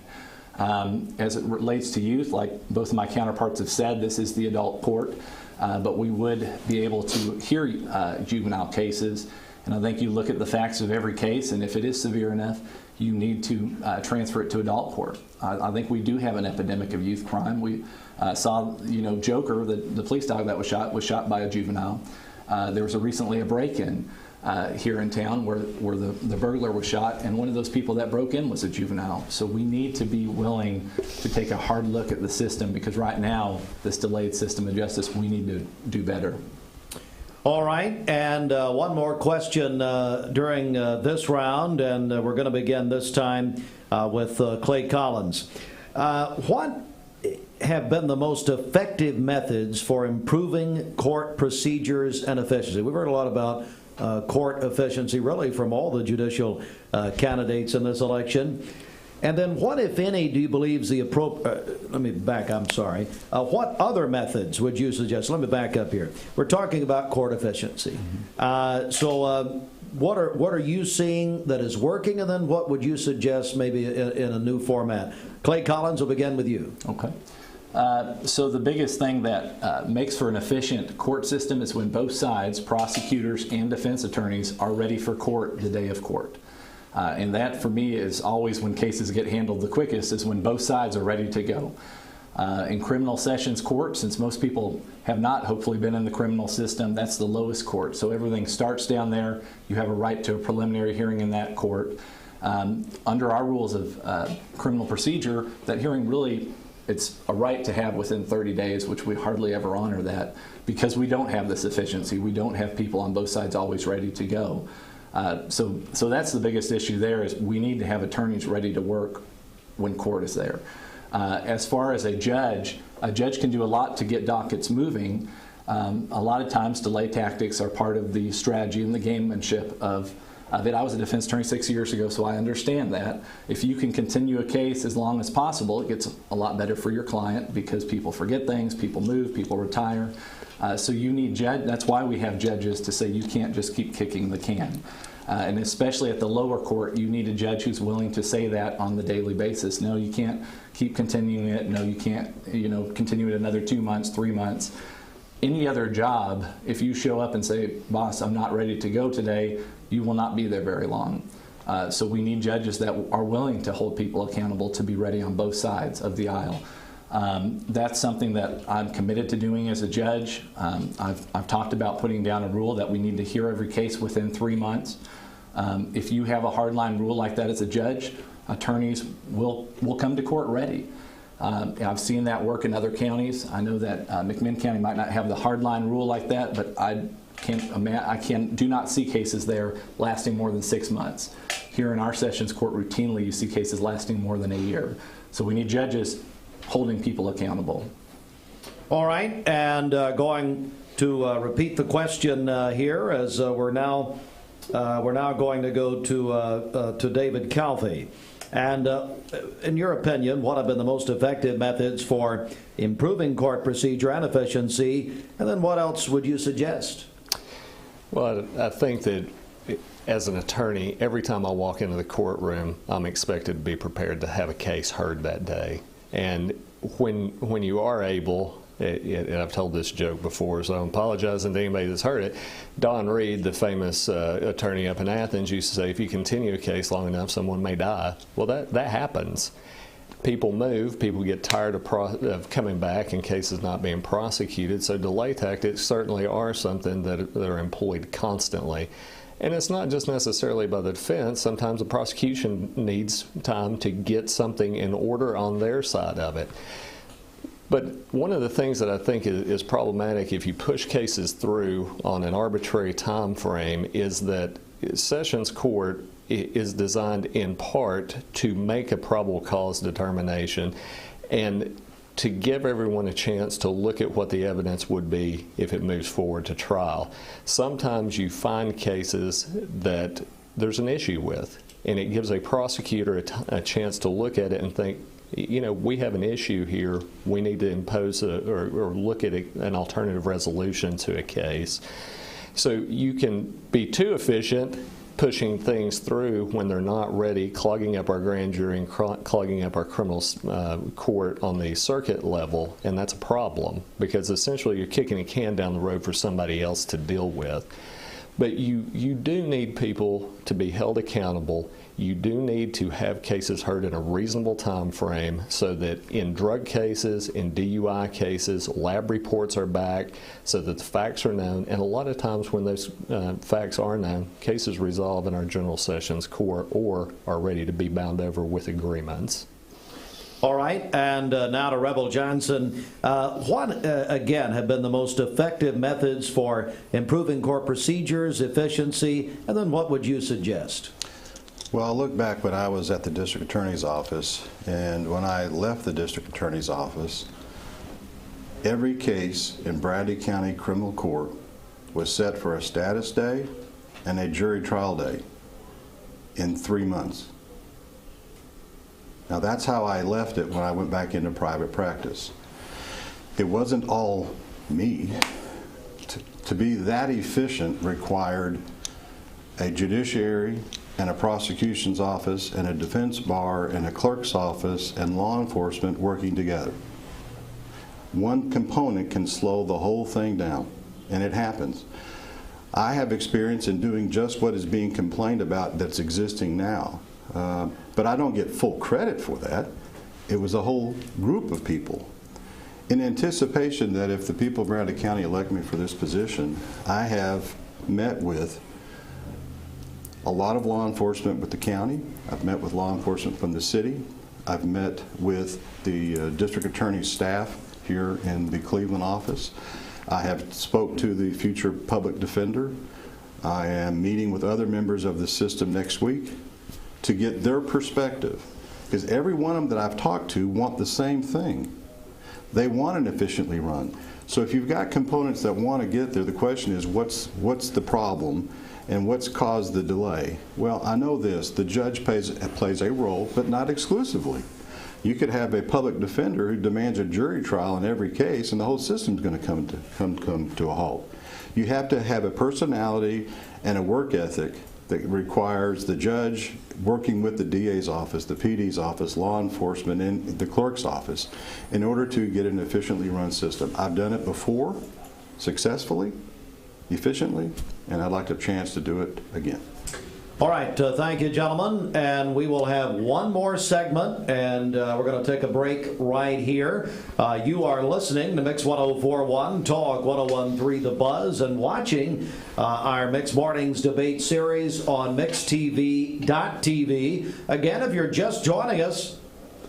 As it relates to youth, like both of my counterparts have said, this is the adult court, but we would be able to hear juvenile cases. And I think you look at the facts of every case, and if it is severe enough, you need to transfer it to adult court. I think we do have an epidemic of youth crime. We saw, Joker, the police dog that was shot by a juvenile. There was recently a break-in here in town where the burglar was shot, and one of those people that broke in was a juvenile. So we need to be willing to take a hard look at the system, because right now, this delayed system of justice, we need to do better. All right, and one more question during this round, and we're going to begin this time with Clay Collins. What have been the most effective methods for improving court procedures and efficiency? We've heard a lot about court efficiency, really, from all the judicial candidates in this election. And then what, if any, do you believe is the appropriate, let me back, I'm sorry. What other methods would you suggest? Let me back up here. We're talking about court efficiency. So what are you seeing that is working, and then what would you suggest maybe in a new format? Clay Collins, will begin with you. Okay. So the biggest thing that makes for an efficient court system is when both sides, prosecutors and defense attorneys, are ready for court the day of court. And that, for me, is always when cases get handled the quickest, is when both sides are ready to go. In criminal sessions court, since most people have not hopefully been in the criminal system, that's the lowest court. So everything starts down there. You have a right to a preliminary hearing in that court. Under our rules of criminal procedure, that hearing really, it's a right to have within 30 days, which we hardly ever honor that, because we don't have this efficiency. We don't have people on both sides always ready to go. So that's the biggest issue there, is we need to have attorneys ready to work when court is there. As far as a judge can do a lot to get dockets moving. A lot of times delay tactics are part of the strategy and the gamemanship of it. I was a defense attorney 6 years ago, so I understand that. If you can continue a case as long as possible, it gets a lot better for your client, because people forget things, people move, people retire. So you need that's why we have judges to say you can't just keep kicking the can. And especially at the lower court, you need a judge who's willing to say that on the daily basis. No, you can't keep continuing it. No, you can't, continue it another 2 months, 3 months. Any other job, if you show up and say, boss, I'm not ready to go today, you will not be there very long. So we need judges that are willing to hold people accountable to be ready on both sides of the aisle. That's something that I'm committed to doing as a judge. I've talked about putting down a rule that we need to hear every case within 3 months. If you have a hardline rule like that as a judge, attorneys will come to court ready. I've seen that work in other counties. I know that McMinn County might not have the hardline rule like that, but I do not see cases there lasting more than 6 months. Here in our sessions court, routinely you see cases lasting more than a year. So we need judges holding people accountable. All right, and going to repeat the question here, as we're now going to go to David Calfee. And in your opinion, what have been the most effective methods for improving court procedure and efficiency? And then what else would you suggest? Well, I think that as an attorney, every time I walk into the courtroom, I'm expected to be prepared to have a case heard that day. And when you are able, and I've told this joke before, so I'm apologizing to anybody that's heard it, Don Reed, the famous attorney up in Athens, used to say, if you continue a case long enough, someone may die. Well, that happens. People move, people get tired of coming back and cases not being prosecuted, so delay tactics certainly are something that are employed constantly. And it's not just necessarily by the defense. Sometimes the prosecution needs time to get something in order on their side of it. But one of the things that I think is problematic if you push cases through on an arbitrary time frame is that Sessions Court is designed in part to make a probable cause determination and to give everyone a chance to look at what the evidence would be if it moves forward to trial. Sometimes you find cases that there's an issue with, and it gives a prosecutor a chance to look at it and think, you know, we have an issue here. We need to impose or look at an alternative resolution to a case. So you can be too efficient pushing things through when they're not ready, clogging up our grand jury and clogging up our criminal court on the circuit level, and that's a problem because essentially you're kicking a can down the road for somebody else to deal with. But you do need people to be held accountable. You do need to have cases heard in a reasonable time frame so that in drug cases, in DUI cases, lab reports are back so that the facts are known. And a lot of times when those facts are known, cases resolve in our General Sessions Court or are ready to be bound over with agreements. All right, and now to Rebble Johnson. What, again, have been the most effective methods for improving court procedures, efficiency, and then what would you suggest? Well, I'll look back when I was at the district attorney's office, and when I left the district attorney's office, every case in Bradley County Criminal Court was set for a status day and a jury trial day in 3 months. Now that's how I left it when I went back into private practice. It wasn't all me. To be that efficient required a judiciary and a prosecution's office and a defense bar and a clerk's office and law enforcement working together. One component can slow the whole thing down, and it happens. I have experience in doing just what is being complained about that's existing now. But I don't get full credit for that. It was a whole group of people. In anticipation that if the people of Bradley County elect me for this position, I have met with a lot of law enforcement with the county. I've met with law enforcement from the city. I've met with the district attorney's staff here in the Cleveland office. I have spoke to the future public defender. I am meeting with other members of the system next week to get their perspective, because every one of them that I've talked to want the same thing. They want an efficiently run. So if you've got components that want to get there, the question is what's the problem and what's caused the delay? Well, I know this, the judge plays a role, but not exclusively. You could have a public defender who demands a jury trial in every case, and the whole system's going to come to a halt. You have to have a personality and a work ethic that requires the judge working with the DA's office, the PD's office, law enforcement, and the clerk's office in order to get an efficiently run system. I've done it before, successfully, efficiently, and I'd like a chance to do it again. All right, thank you, gentlemen, and we will have one more segment, and we're going to take a break right here. You are listening to Mix 104.1, Talk 101.3 The Buzz, and watching our Mix Mornings debate series on mixtv.tv. Again, if you're just joining us,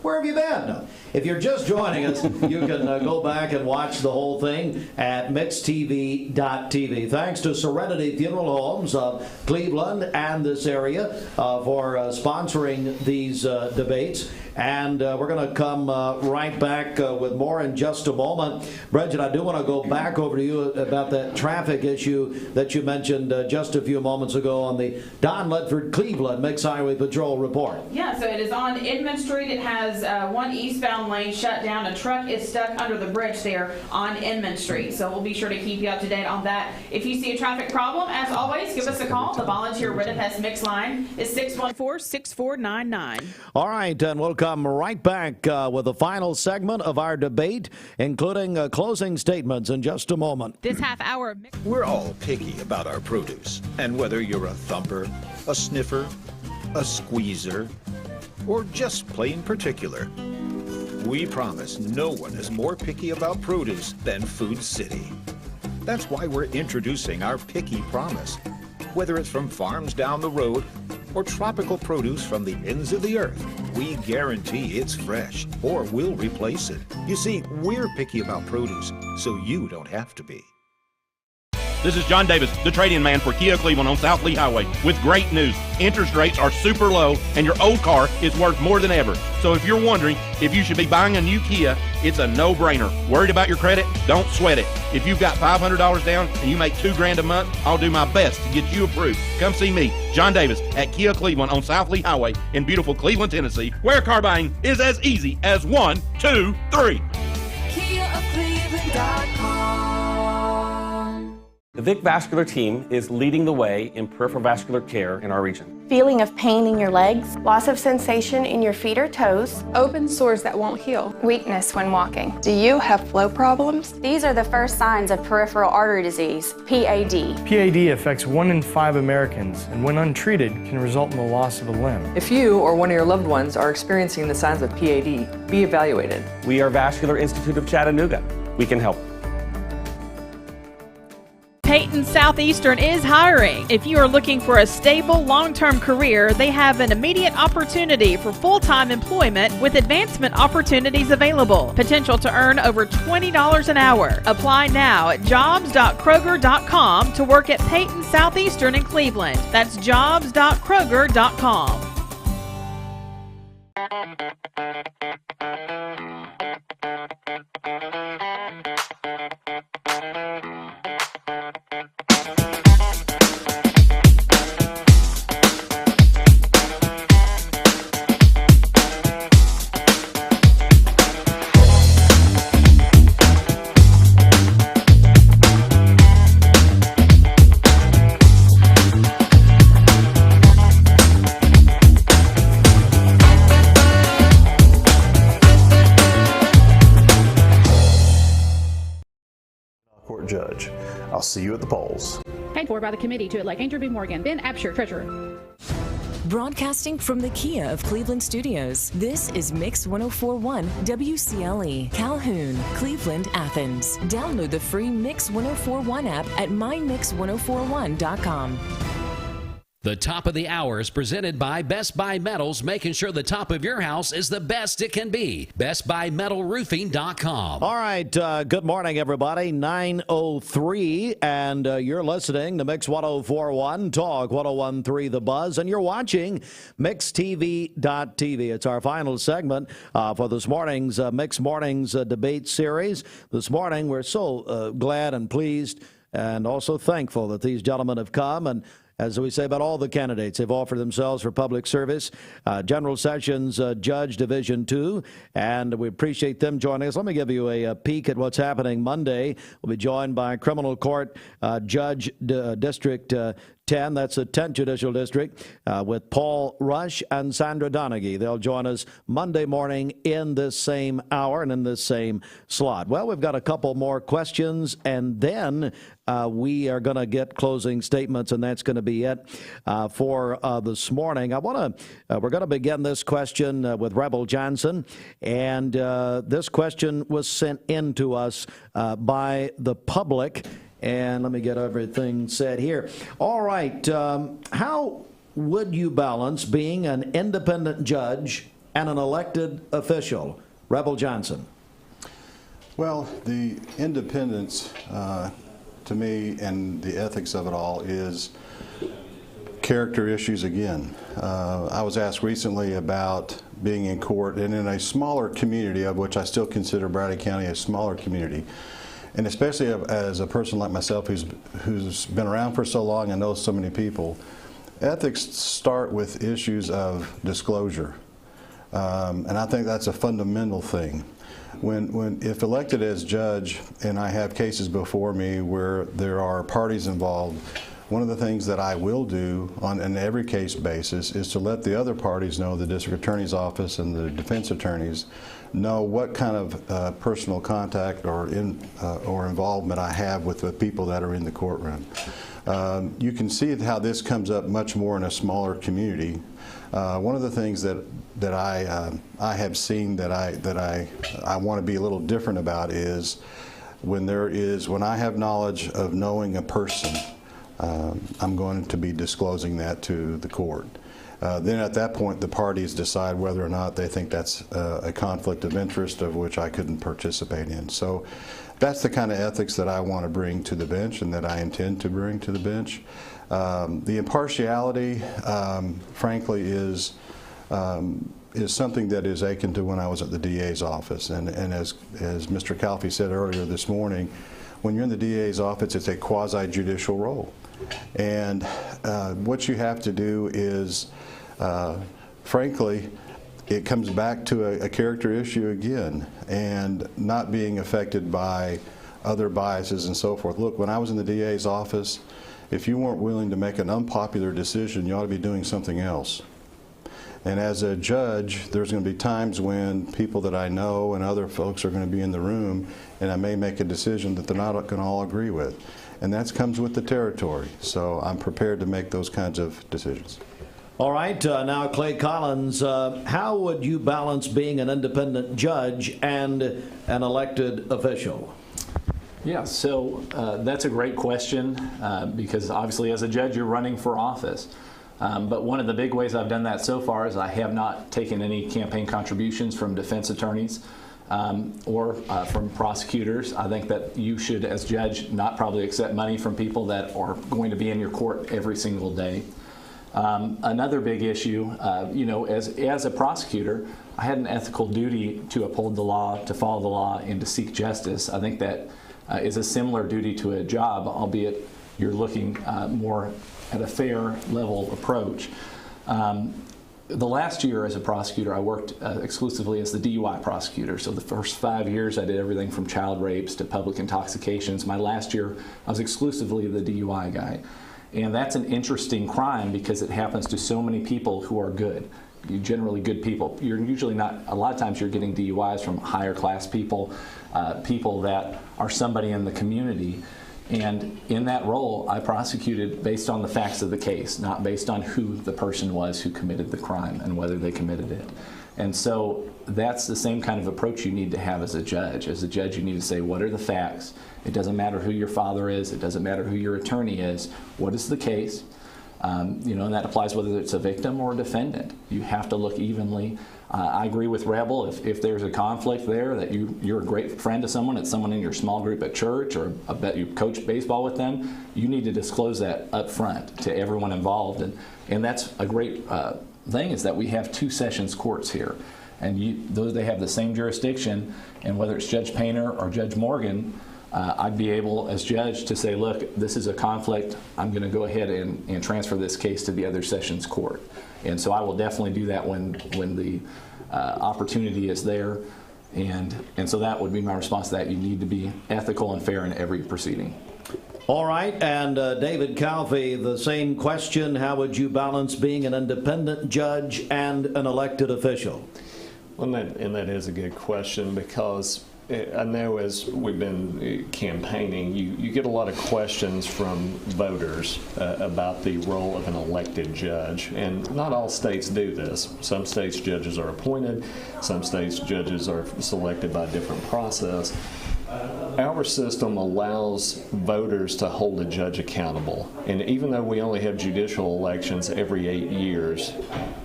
where have you been? If you're just joining us, you can go back and watch the whole thing at mixtv.tv. Thanks to Serenity Funeral Homes of Cleveland and this area for sponsoring these debates. And we're going to come right back with more in just a moment. Bridget, I do want to go back over to you about that traffic issue that you mentioned just a few moments ago on the Don Ledford Cleveland Mix Highway Patrol report. Yeah, so it is on Edmond Street. It has one eastbound lane shut down. A truck is stuck under the bridge there on Edmond Street. So we'll be sure to keep you up to date on that. If you see a traffic problem, as always, give us a call. The volunteer Red Mix line is 614-6499. All right, and we'll come right back with the final segment of our debate, including closing statements in just a moment. This half hour. We're all picky about our produce, and whether you're a thumper, a sniffer, a squeezer, or just plain particular, we promise no one is more picky about produce than Food City. That's why we're introducing our Picky Promise. Whether it's from farms down the road or tropical produce from the ends of the earth, we guarantee it's fresh or we'll replace it. You see, we're picky about produce, so you don't have to be. This is John Davis, the trade-in man for Kia Cleveland on South Lee Highway, with great news. Interest rates are super low, and your old car is worth more than ever. So if you're wondering if you should be buying a new Kia, it's a no-brainer. Worried about your credit? Don't sweat it. If you've got $500 down and you make $2,000 a month, I'll do my best to get you approved. Come see me, John Davis, at Kia Cleveland on South Lee Highway in beautiful Cleveland, Tennessee, where car buying is as easy as 1, 2, 3. The Vic Vascular team is leading the way in peripheral vascular care in our region. Feeling of pain in your legs, loss of sensation in your feet or toes, open sores that won't heal, weakness when walking. Do you have flow problems? These are the first signs of peripheral artery disease, PAD. PAD affects 1 in 5 Americans, and when untreated, can result in the loss of a limb. If you or one of your loved ones are experiencing the signs of PAD, be evaluated. We are Vascular Institute of Chattanooga. We can help. Peyton Southeastern is hiring. If you are looking for a stable, long-term career, they have an immediate opportunity for full-time employment with advancement opportunities available. Potential to earn over $20 an hour. Apply now at jobs.kroger.com to work at Peyton Southeastern in Cleveland. That's jobs.kroger.com. Judge. I'll see you at the polls. Paid for by the committee to elect Andrew B. Morgan, Ben Absher, Treasurer. Broadcasting from the Kia of Cleveland Studios, this is Mix 1041 WCLE, Calhoun, Cleveland, Athens. Download the free Mix 1041 app at mymix1041.com. The top of the hour is presented by Best Buy Metals, making sure the top of your house is the best it can be. BestBuyMetalRoofing.com. All right. Good morning, everybody. 9:03, and you're listening to Mix 1041, Talk 1013 The Buzz, and you're watching MixTV.tv. It's our final segment for this morning's Mix Mornings debate series. This morning, we're so glad and pleased and also thankful that these gentlemen have come, and as we say about all the candidates, they've offered themselves for public service. General Sessions Judge Division 2, and we appreciate them joining us. Let me give you a peek at what's happening Monday. We'll be joined by Criminal Court Judge District 10, that's the 10th Judicial District, with Paul Rush and Sandra Donaghy. They'll join us Monday morning in this same hour and in this same slot. Well, we've got a couple more questions, and then we are going to get closing statements, and that's going to be it for this morning. We're going to begin this question with Rebble Johnson, and this question was sent in to us by the public. And let me get everything said here. All right. How would you balance being an independent judge and an elected official? Rebble Johnson. Well, the independence, to me, and the ethics of it all is character issues again. I was asked recently about being in court, and in a smaller community, of which I still consider Bradley County a smaller community, and especially as a person like myself who's been around for so long and knows so many people, ethics start with issues of disclosure. And I think that's a fundamental thing. If elected as judge, and I have cases before me where there are parties involved, one of the things that I will do on an every case basis is to let the other parties know, the district attorney's office and the defense attorneys, know what kind of personal contact or involvement I have with the people that are in the courtroom. You can see how this comes up much more in a smaller community. One of the things that I have seen that I want to be a little different about is when I have knowledge of knowing a person, I'm going to be disclosing that to the court. Then at that point, the parties decide whether or not they think that's a conflict of interest of which I couldn't participate in. So that's the kind of ethics that I want to bring to the bench and that I intend to bring to the bench. The impartiality, frankly, is something that is akin to when I was at the DA's office. And as Mr. Calfee said earlier this morning, when you're in the DA's office, it's a quasi-judicial role. And what you have to do is, frankly, it comes back to a character issue again, and not being affected by other biases and so forth. Look, when I was in the DA's office, if you weren't willing to make an unpopular decision, you ought to be doing something else. And as a judge, there's going to be times when people that I know and other folks are going to be in the room, and I may make a decision that they're not going to all agree with. And that comes with the territory. So I'm prepared to make those kinds of decisions. All right, now Clay Collins, how would you balance being an independent judge and an elected official? Yeah, so that's a great question because obviously as a judge you're running for office. But one of the big ways I've done that so far is I have not taken any campaign contributions from defense attorneys or from prosecutors. I think that you should, as judge, not probably accept money from people that are going to be in your court every single day. Another big issue, as a prosecutor, I had an ethical duty to uphold the law, to follow the law, and to seek justice. I think that is a similar duty to a job, albeit you're looking more at a fair level approach. The last year as a prosecutor, I worked exclusively as the DUI prosecutor. So the first 5 years I did everything from child rapes to public intoxications. My last year, I was exclusively the DUI guy. And that's an interesting crime because it happens to so many people who are good. You're generally good people. You're usually not, a lot of times you're getting DUIs from higher class people, people that are somebody in the community. And in that role, I prosecuted based on the facts of the case, not based on who the person was who committed the crime and whether they committed it. And so that's the same kind of approach you need to have as a judge. As a judge, you need to say, what are the facts? It doesn't matter who your father is. It doesn't matter who your attorney is. What is the case? And that applies whether it's a victim or a defendant. You have to look evenly. I agree with Rebble. If there's a conflict there, that you're a great friend to someone, it's someone in your small group at church, or I bet you coach baseball with them, you need to disclose that up front to everyone involved. And that's a great thing, is that we have 2 sessions courts here. And they have the same jurisdiction, and whether it's Judge Painter or Judge Morgan, I'd be able, as judge, to say, look, this is a conflict. I'm going to go ahead and transfer this case to the other sessions court. And so I will definitely do that when the opportunity is there. And so that would be my response to that. You need to be ethical and fair in every proceeding. All right, and David Calfee, the same question. How would you balance being an independent judge and an elected official? Well, and that is a good question, because I know as we've been campaigning, you get a lot of questions from voters about the role of an elected judge. And not all states do this. Some states judges are appointed. Some states judges are selected by a different process. Our system allows voters to hold a judge accountable. And even though we only have judicial elections every 8 years,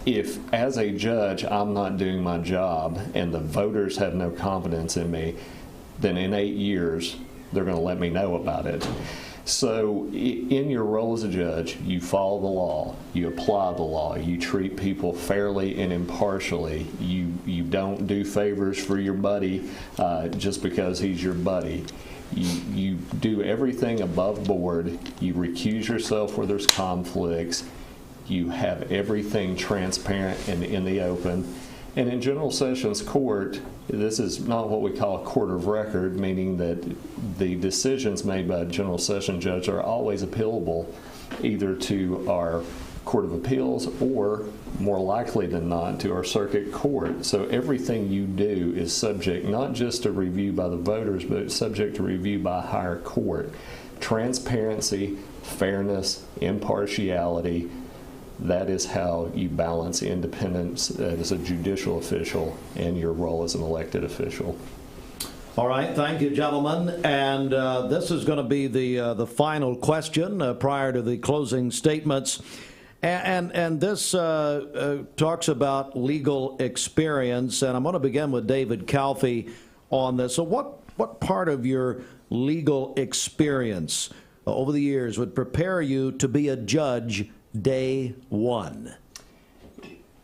if as a judge I'm not doing my job and the voters have no confidence in me, then in 8 years they're going to let me know about it. So in your role as a judge, you follow the law, you apply the law, you treat people fairly and impartially. You don't do favors for your buddy just because he's your buddy. You do everything above board. You recuse yourself where there's conflicts. You have everything transparent and in the open. And in General Sessions Court, this is not what we call a court of record, meaning that the decisions made by a General Session judge are always appealable either to our Court of Appeals or, more likely than not, to our circuit court. So everything you do is subject not just to review by the voters, but subject to review by a higher court. Transparency, fairness, impartiality, that is how you balance independence as a judicial official and your role as an elected official. All right, thank you, gentlemen. And this is going to be the final question prior to the closing statements. And this talks about legal experience, and I'm going to begin with David Calfee on this. So what part of your legal experience over the years would prepare you to be a judge day one?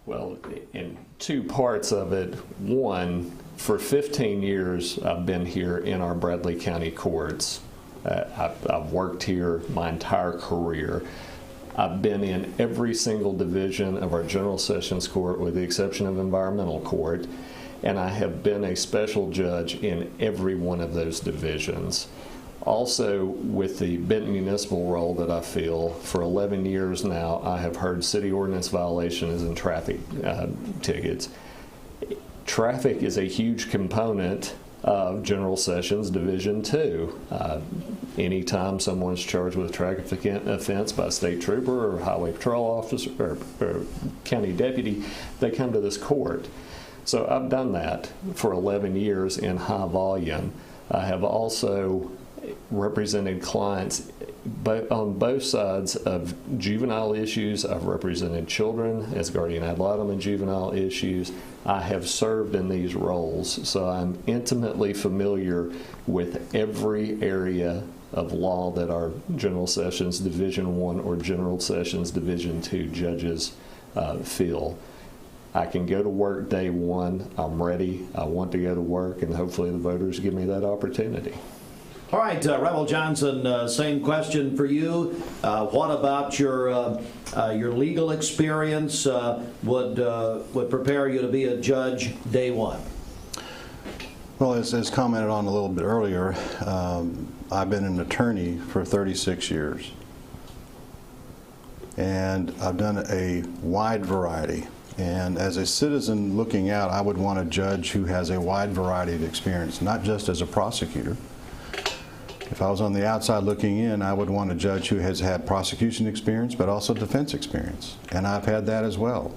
Well, in two parts of it. One, for 15 years I've been here in our Bradley County courts. I've worked here my entire career. I've been in every single division of our General Sessions Court with the exception of Environmental Court, and I have been a special judge in every one of those divisions. Also, with the Benton Municipal role that I fill, for 11 years now, I have heard city ordinance violations and traffic tickets. Traffic is a huge component of General Sessions Division 2. Anytime someone's charged with a traffic offense by a state trooper or highway patrol officer or county deputy, they come to this court. So I've done that for 11 years in high volume. I have also represented clients on both sides of juvenile issues. I've represented children as guardian ad litem in juvenile issues. I have served in these roles, so I'm intimately familiar with every area of law that our General Sessions Division 1 or General Sessions Division 2 judges feel. I can go to work day one. I'm ready. I want to go to work, and hopefully the voters give me that opportunity. All right, Rebble Johnson, same question for you. What about your legal experience would prepare you to be a judge day one? Well, as commented on a little bit earlier, I've been an attorney for 36 years. And I've done a wide variety. And as a citizen looking out, I would want a judge who has a wide variety of experience, not just as a prosecutor. If I was on the outside looking in, I would want a judge who has had prosecution experience, but also defense experience. And I've had that as well.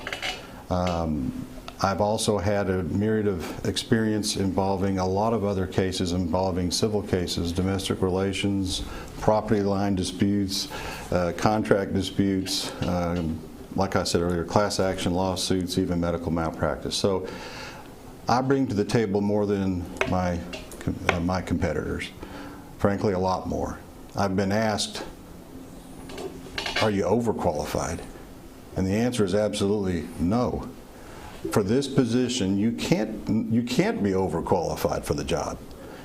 I've also had a myriad of experience involving a lot of other cases involving civil cases, domestic relations, property line disputes, contract disputes, like I said earlier, class action lawsuits, even medical malpractice. So I bring to the table more than my competitors. Frankly, a lot more. I've been asked, are you overqualified? And the answer is absolutely no. For this position, you can't be overqualified for the job.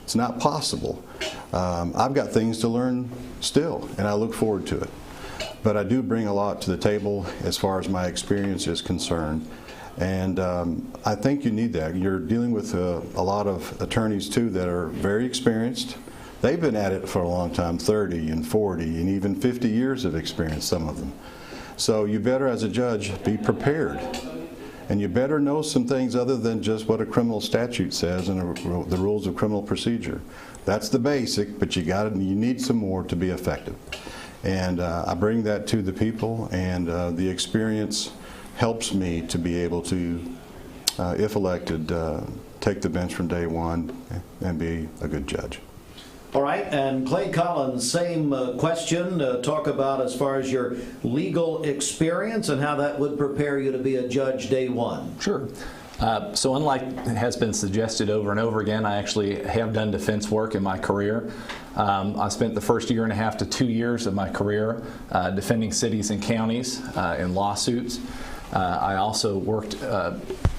It's not possible. I've got things to learn still, and I look forward to it. But I do bring a lot to the table as far as my experience is concerned. And I think you need that. You're dealing with a lot of attorneys, too, that are very experienced. They've been at it for a long time, 30 and 40 and even 50 years of experience, some of them. So you better, as a judge, be prepared. And you better know some things other than just what a criminal statute says and the rules of criminal procedure. That's the basic, but you need some more to be effective. And I bring that to the people, and the experience helps me to be able to, if elected, take the bench from day one and be a good judge. All right, and Clay Collins, same question. Talk about as far as your legal experience and how that would prepare you to be a judge day one. Sure. So unlike has been suggested over and over again, I actually have done defense work in my career. I spent the first 1.5 to 2 years of my career defending cities and counties in lawsuits. I also worked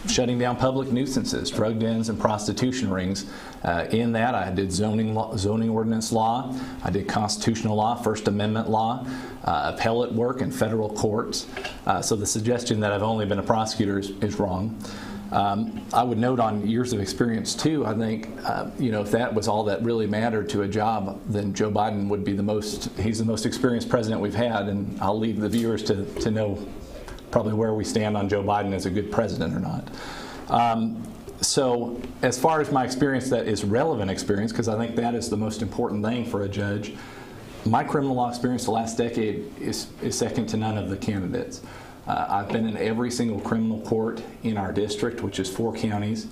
shutting down public nuisances, drug dens, and prostitution rings. In that, I did zoning ordinance law, I did constitutional law, First Amendment law, appellate work in federal courts. So the suggestion that I've only been a prosecutor is wrong. I would note on years of experience too, I think, if that was all that really mattered to a job, then Joe Biden would be he's the most experienced president we've had, and I'll leave the viewers to know probably where we stand on Joe Biden as a good president or not. So as far as my experience that is relevant experience, because I think that is the most important thing for a judge, my criminal law experience the last decade is second to none of the candidates. I've been in every single criminal court in our district, which is 4 counties.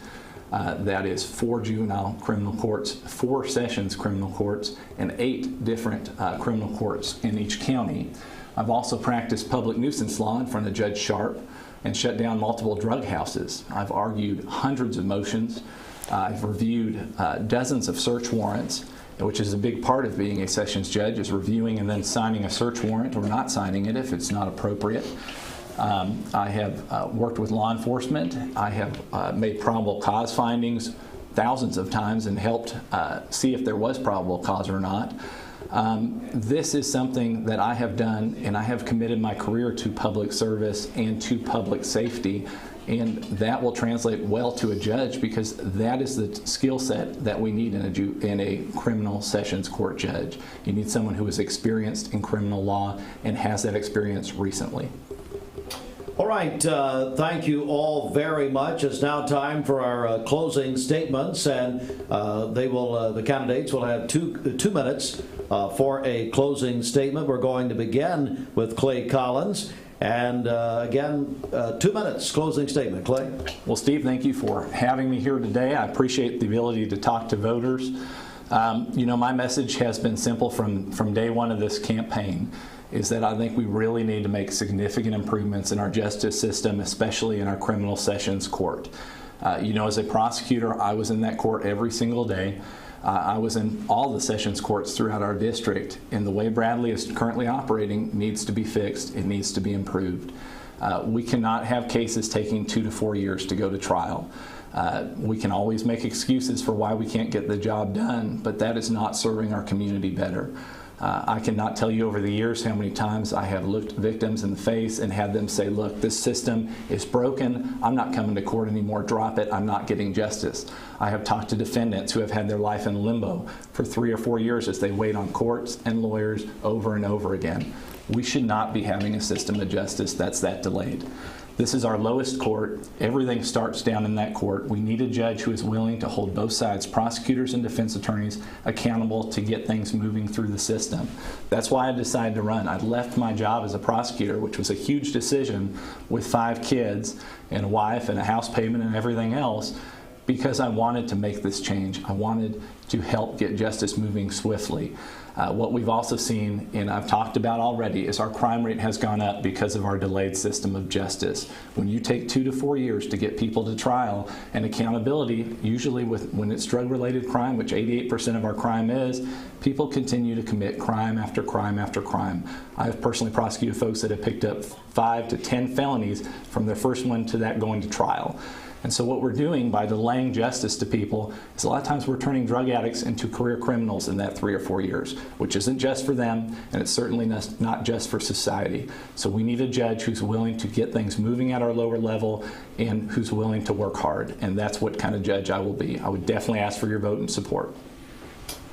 That is 4 juvenile criminal courts, 4 sessions criminal courts, and 8 different criminal courts in each county. I've also practiced public nuisance law in front of Judge Sharp and shut down multiple drug houses. I've argued hundreds of motions. I've reviewed dozens of search warrants, which is a big part of being a sessions judge, is reviewing and then signing a search warrant or not signing it if it's not appropriate. I have worked with law enforcement. I have made probable cause findings thousands of times and helped see if there was probable cause or not. This is something that I have done, and I have committed my career to public service and to public safety, and that will translate well to a judge because that is the skill set that we need in a criminal sessions court judge. You need someone who is experienced in criminal law and has that experience recently. All right, thank you all very much. It's now time for our closing statements, and the candidates will have two minutes for a closing statement. We're going to begin with Clay Collins. And again, 2 minutes, closing statement. Clay? Well, Steve, thank you for having me here today. I appreciate the ability to talk to voters. You know, my message has been simple from day one of this campaign, is that I think we really need to make significant improvements in our justice system, especially in our criminal sessions court. You know, as a prosecutor, I was in that court every single day. I was in all the sessions courts throughout our district, and the way Bradley is currently operating needs to be fixed. It needs to be improved. We cannot have cases taking 2 to 4 years to go to trial. We can always make excuses for why we can't get the job done, but that is not serving our community better. I cannot tell you over the years how many times I have looked victims in the face and had them say, look, this system is broken. I'm not coming to court anymore. Drop it. I'm not getting justice. I have talked to defendants who have had their life in limbo for 3 or 4 years as they wait on courts and lawyers over and over again. We should not be having a system of justice that's that delayed. This is our lowest court. Everything starts down in that court. We need a judge who is willing to hold both sides, prosecutors and defense attorneys, accountable to get things moving through the system. That's why I decided to run. I left my job as a prosecutor, which was a huge decision with 5 kids and a wife and a house payment and everything else, because I wanted to make this change. I wanted to help get justice moving swiftly. What we've also seen, and I've talked about already, is our crime rate has gone up because of our delayed system of justice. When you take 2 to 4 years to get people to trial and accountability, usually when it's drug-related crime, which 88% of our crime is, people continue to commit crime after crime after crime. I've personally prosecuted folks that have picked up 5 to 10 felonies from their first one to that going to trial. And so what we're doing by delaying justice to people is a lot of times we're turning drug addicts into career criminals in that 3 or 4 years, which isn't just for them, and it's certainly not just for society. So we need a judge who's willing to get things moving at our lower level and who's willing to work hard, and that's what kind of judge I will be. I would definitely ask for your vote and support.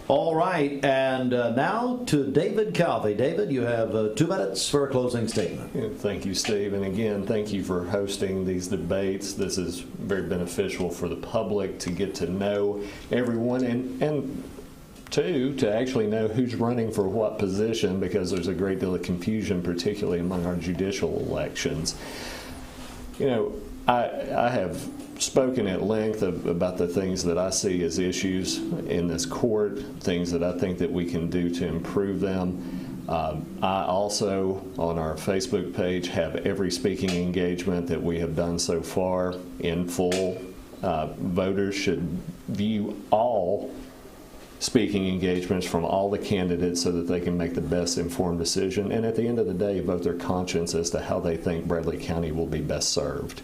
All right, and now to David Calfee. David, you have 2 minutes for a closing statement. Yeah, thank you, Steve. And again, thank you for hosting these debates. This is very beneficial for the public to get to know everyone and to actually know who's running for what position, because there's a great deal of confusion, particularly among our judicial elections. You know, I have spoken at length about the things that I see as issues in this court, things that I think that we can do to improve them. I also, on our Facebook page, have every speaking engagement that we have done so far in full. Voters should view all speaking engagements from all the candidates so that they can make the best informed decision, and at the end of the day, vote their conscience as to how they think Bradley County will be best served.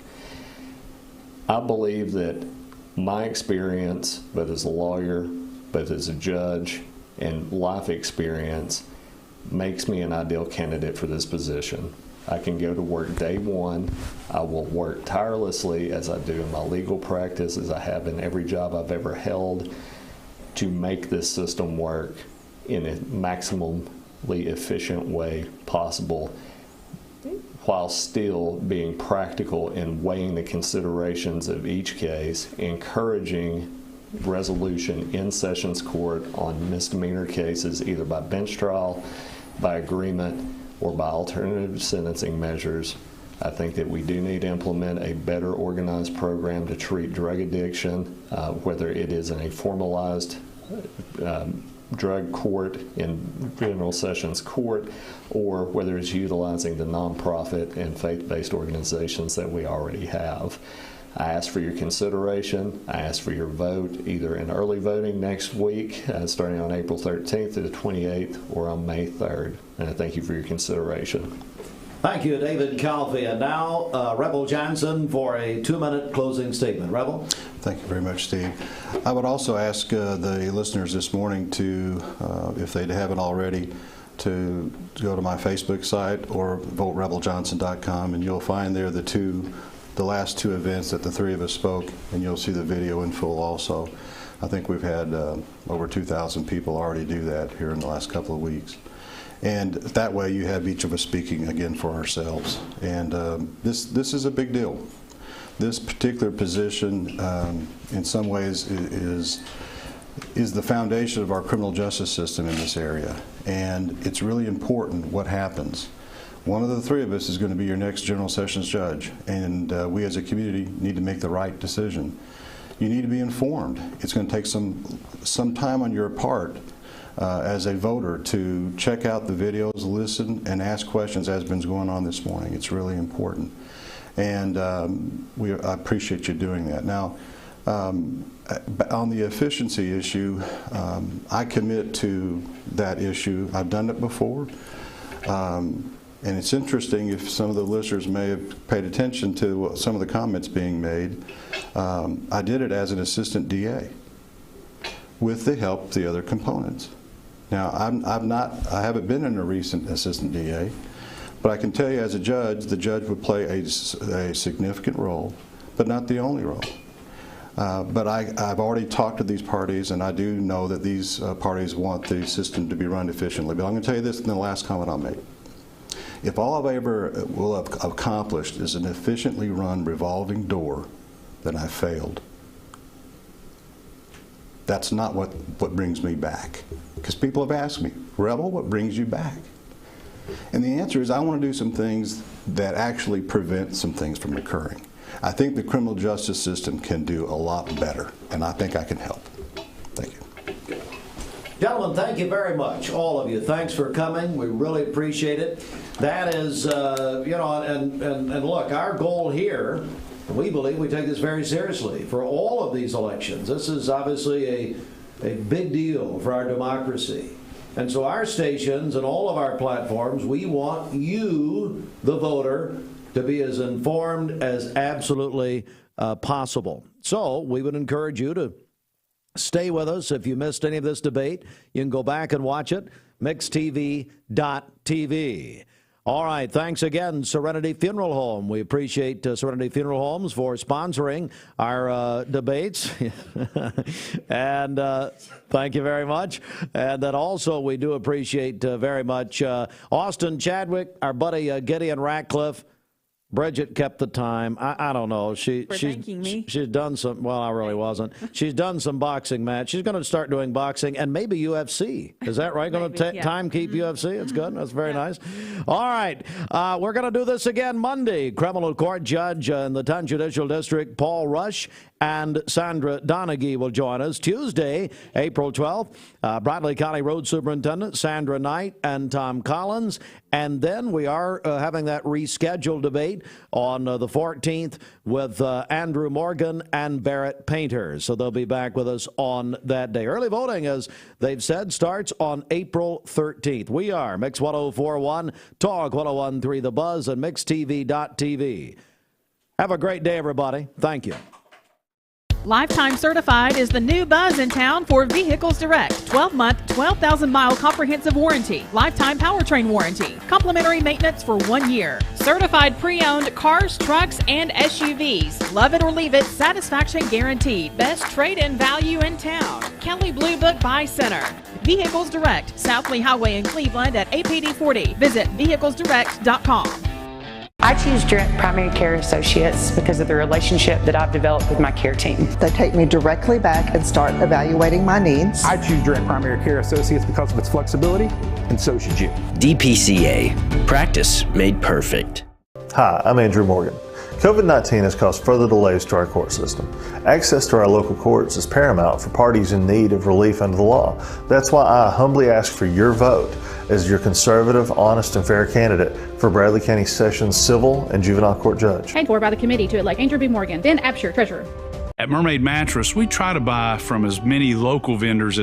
I believe that my experience, both as a lawyer, both as a judge, and life experience makes me an ideal candidate for this position. I can go to work day one. I will work tirelessly, as I do in my legal practice, as I have in every job I've ever held, to make this system work in a maximally efficient way possible, while still being practical and weighing the considerations of each case, encouraging resolution in sessions court on misdemeanor cases, either by bench trial, by agreement, or by alternative sentencing measures I think that we do need to implement a better organized program to treat drug addiction, whether it is in a formalized drug court in General Sessions Court, or whether it's utilizing the nonprofit and faith-based organizations that we already have. I ask for your consideration. I ask for your vote either in early voting next week, starting on April 13th to the 28th, or on May 3rd. And I thank you for your consideration. Thank you, David Calfee. And now, Rebble Johnson for a 2-minute closing statement. Rebble? Thank you very much, Steve. I would also ask the listeners this morning to, if they haven't already, to go to my Facebook site or voteRebbleJohnson.com, and you'll find there the last two events that the three of us spoke, and you'll see the video in full also. I think we've had over 2,000 people already do that here in the last couple of weeks. And that way you have each of us speaking again for ourselves. And this is a big deal. This particular position in some ways is the foundation of our criminal justice system in this area. And it's really important what happens. One of the three of us is going to be your next General Sessions judge, and we as a community need to make the right decision. You need to be informed. It's going to take some time on your part as a voter to check out the videos, listen, and ask questions as has been going on this morning. It's really important. And I appreciate you doing that. Now, on the efficiency issue, I commit to that issue. I've done it before. And it's interesting, if some of the listeners may have paid attention to some of the comments being made, I did it as an assistant DA with the help of the other components. Now, I haven't been in a recent assistant DA, but I can tell you as a judge, the judge would play a significant role, but not the only role. But I've already talked to these parties, and I do know that these parties want the system to be run efficiently. But I'm going to tell you this in the last comment I'll make. If all I've ever will have accomplished is an efficiently run revolving door, then I failed. That's not what brings me back. Because people have asked me, Rebble, what brings you back? And the answer is I want to do some things that actually prevent some things from occurring. I think the criminal justice system can do a lot better, and I think I can help. Thank you. Gentlemen, thank you very much, all of you. Thanks for coming. We really appreciate it. That is, and look, our goal here, we believe we take this very seriously for all of these elections. This is obviously a big deal for our democracy. And so our stations and all of our platforms, we want you, the voter, to be as informed as absolutely possible. So we would encourage you to stay with us. If you missed any of this debate, you can go back and watch it, mixtv.tv. All right, thanks again, Serenity Funeral Home. We appreciate Serenity Funeral Homes for sponsoring our debates. And thank you very much. And then also we do appreciate very much Austin Chadwick, our buddy Gideon Ratcliffe. Bridget kept the time. I don't know. She's done some. Well, I really wasn't. She's done some boxing match. She's going to start doing boxing and maybe UFC. Is that right? Going to time keep UFC? It's good. That's very nice. All right. We're going to do this again Monday. Criminal Court Judge in the 10th Judicial District, Paul Rush, and Sandra Donaghy will join us. Tuesday, April 12th, Bradley County Road Superintendent Sandra Knight and Tom Collins. And then we are having that rescheduled debate on the 14th with Andrew Morgan and Barrett Painter. So they'll be back with us on that day. Early voting, as they've said, starts on April 13th. We are Mix 104.1, Talk 101.3 The Buzz, and MixTV.tv. Have a great day, everybody. Thank you. Lifetime Certified is the new buzz in town for Vehicles Direct. 12-month, 12,000-mile comprehensive warranty. Lifetime powertrain warranty. Complimentary maintenance for 1 year. Certified pre-owned cars, trucks, and SUVs. Love it or leave it, satisfaction guaranteed. Best trade-in value in town. Kelly Blue Book Buy Center. Vehicles Direct, South Lee Highway in Cleveland at APD 40. Visit vehiclesdirect.com. I choose Direct Primary Care Associates because of the relationship that I've developed with my care team. They take me directly back and start evaluating my needs. I choose Direct Primary Care Associates because of its flexibility, and so should you. DPCA. Practice made perfect. Hi, I'm Andrew Morgan. COVID-19 has caused further delays to our court system. Access to our local courts is paramount for parties in need of relief under the law. That's why I humbly ask for your vote as your conservative, honest, and fair candidate for Bradley County Sessions Civil and Juvenile Court Judge. Paid for by the committee to elect Andrew B. Morgan, Ben Absher, Treasurer. At Mermaid Mattress, we try to buy from as many local vendors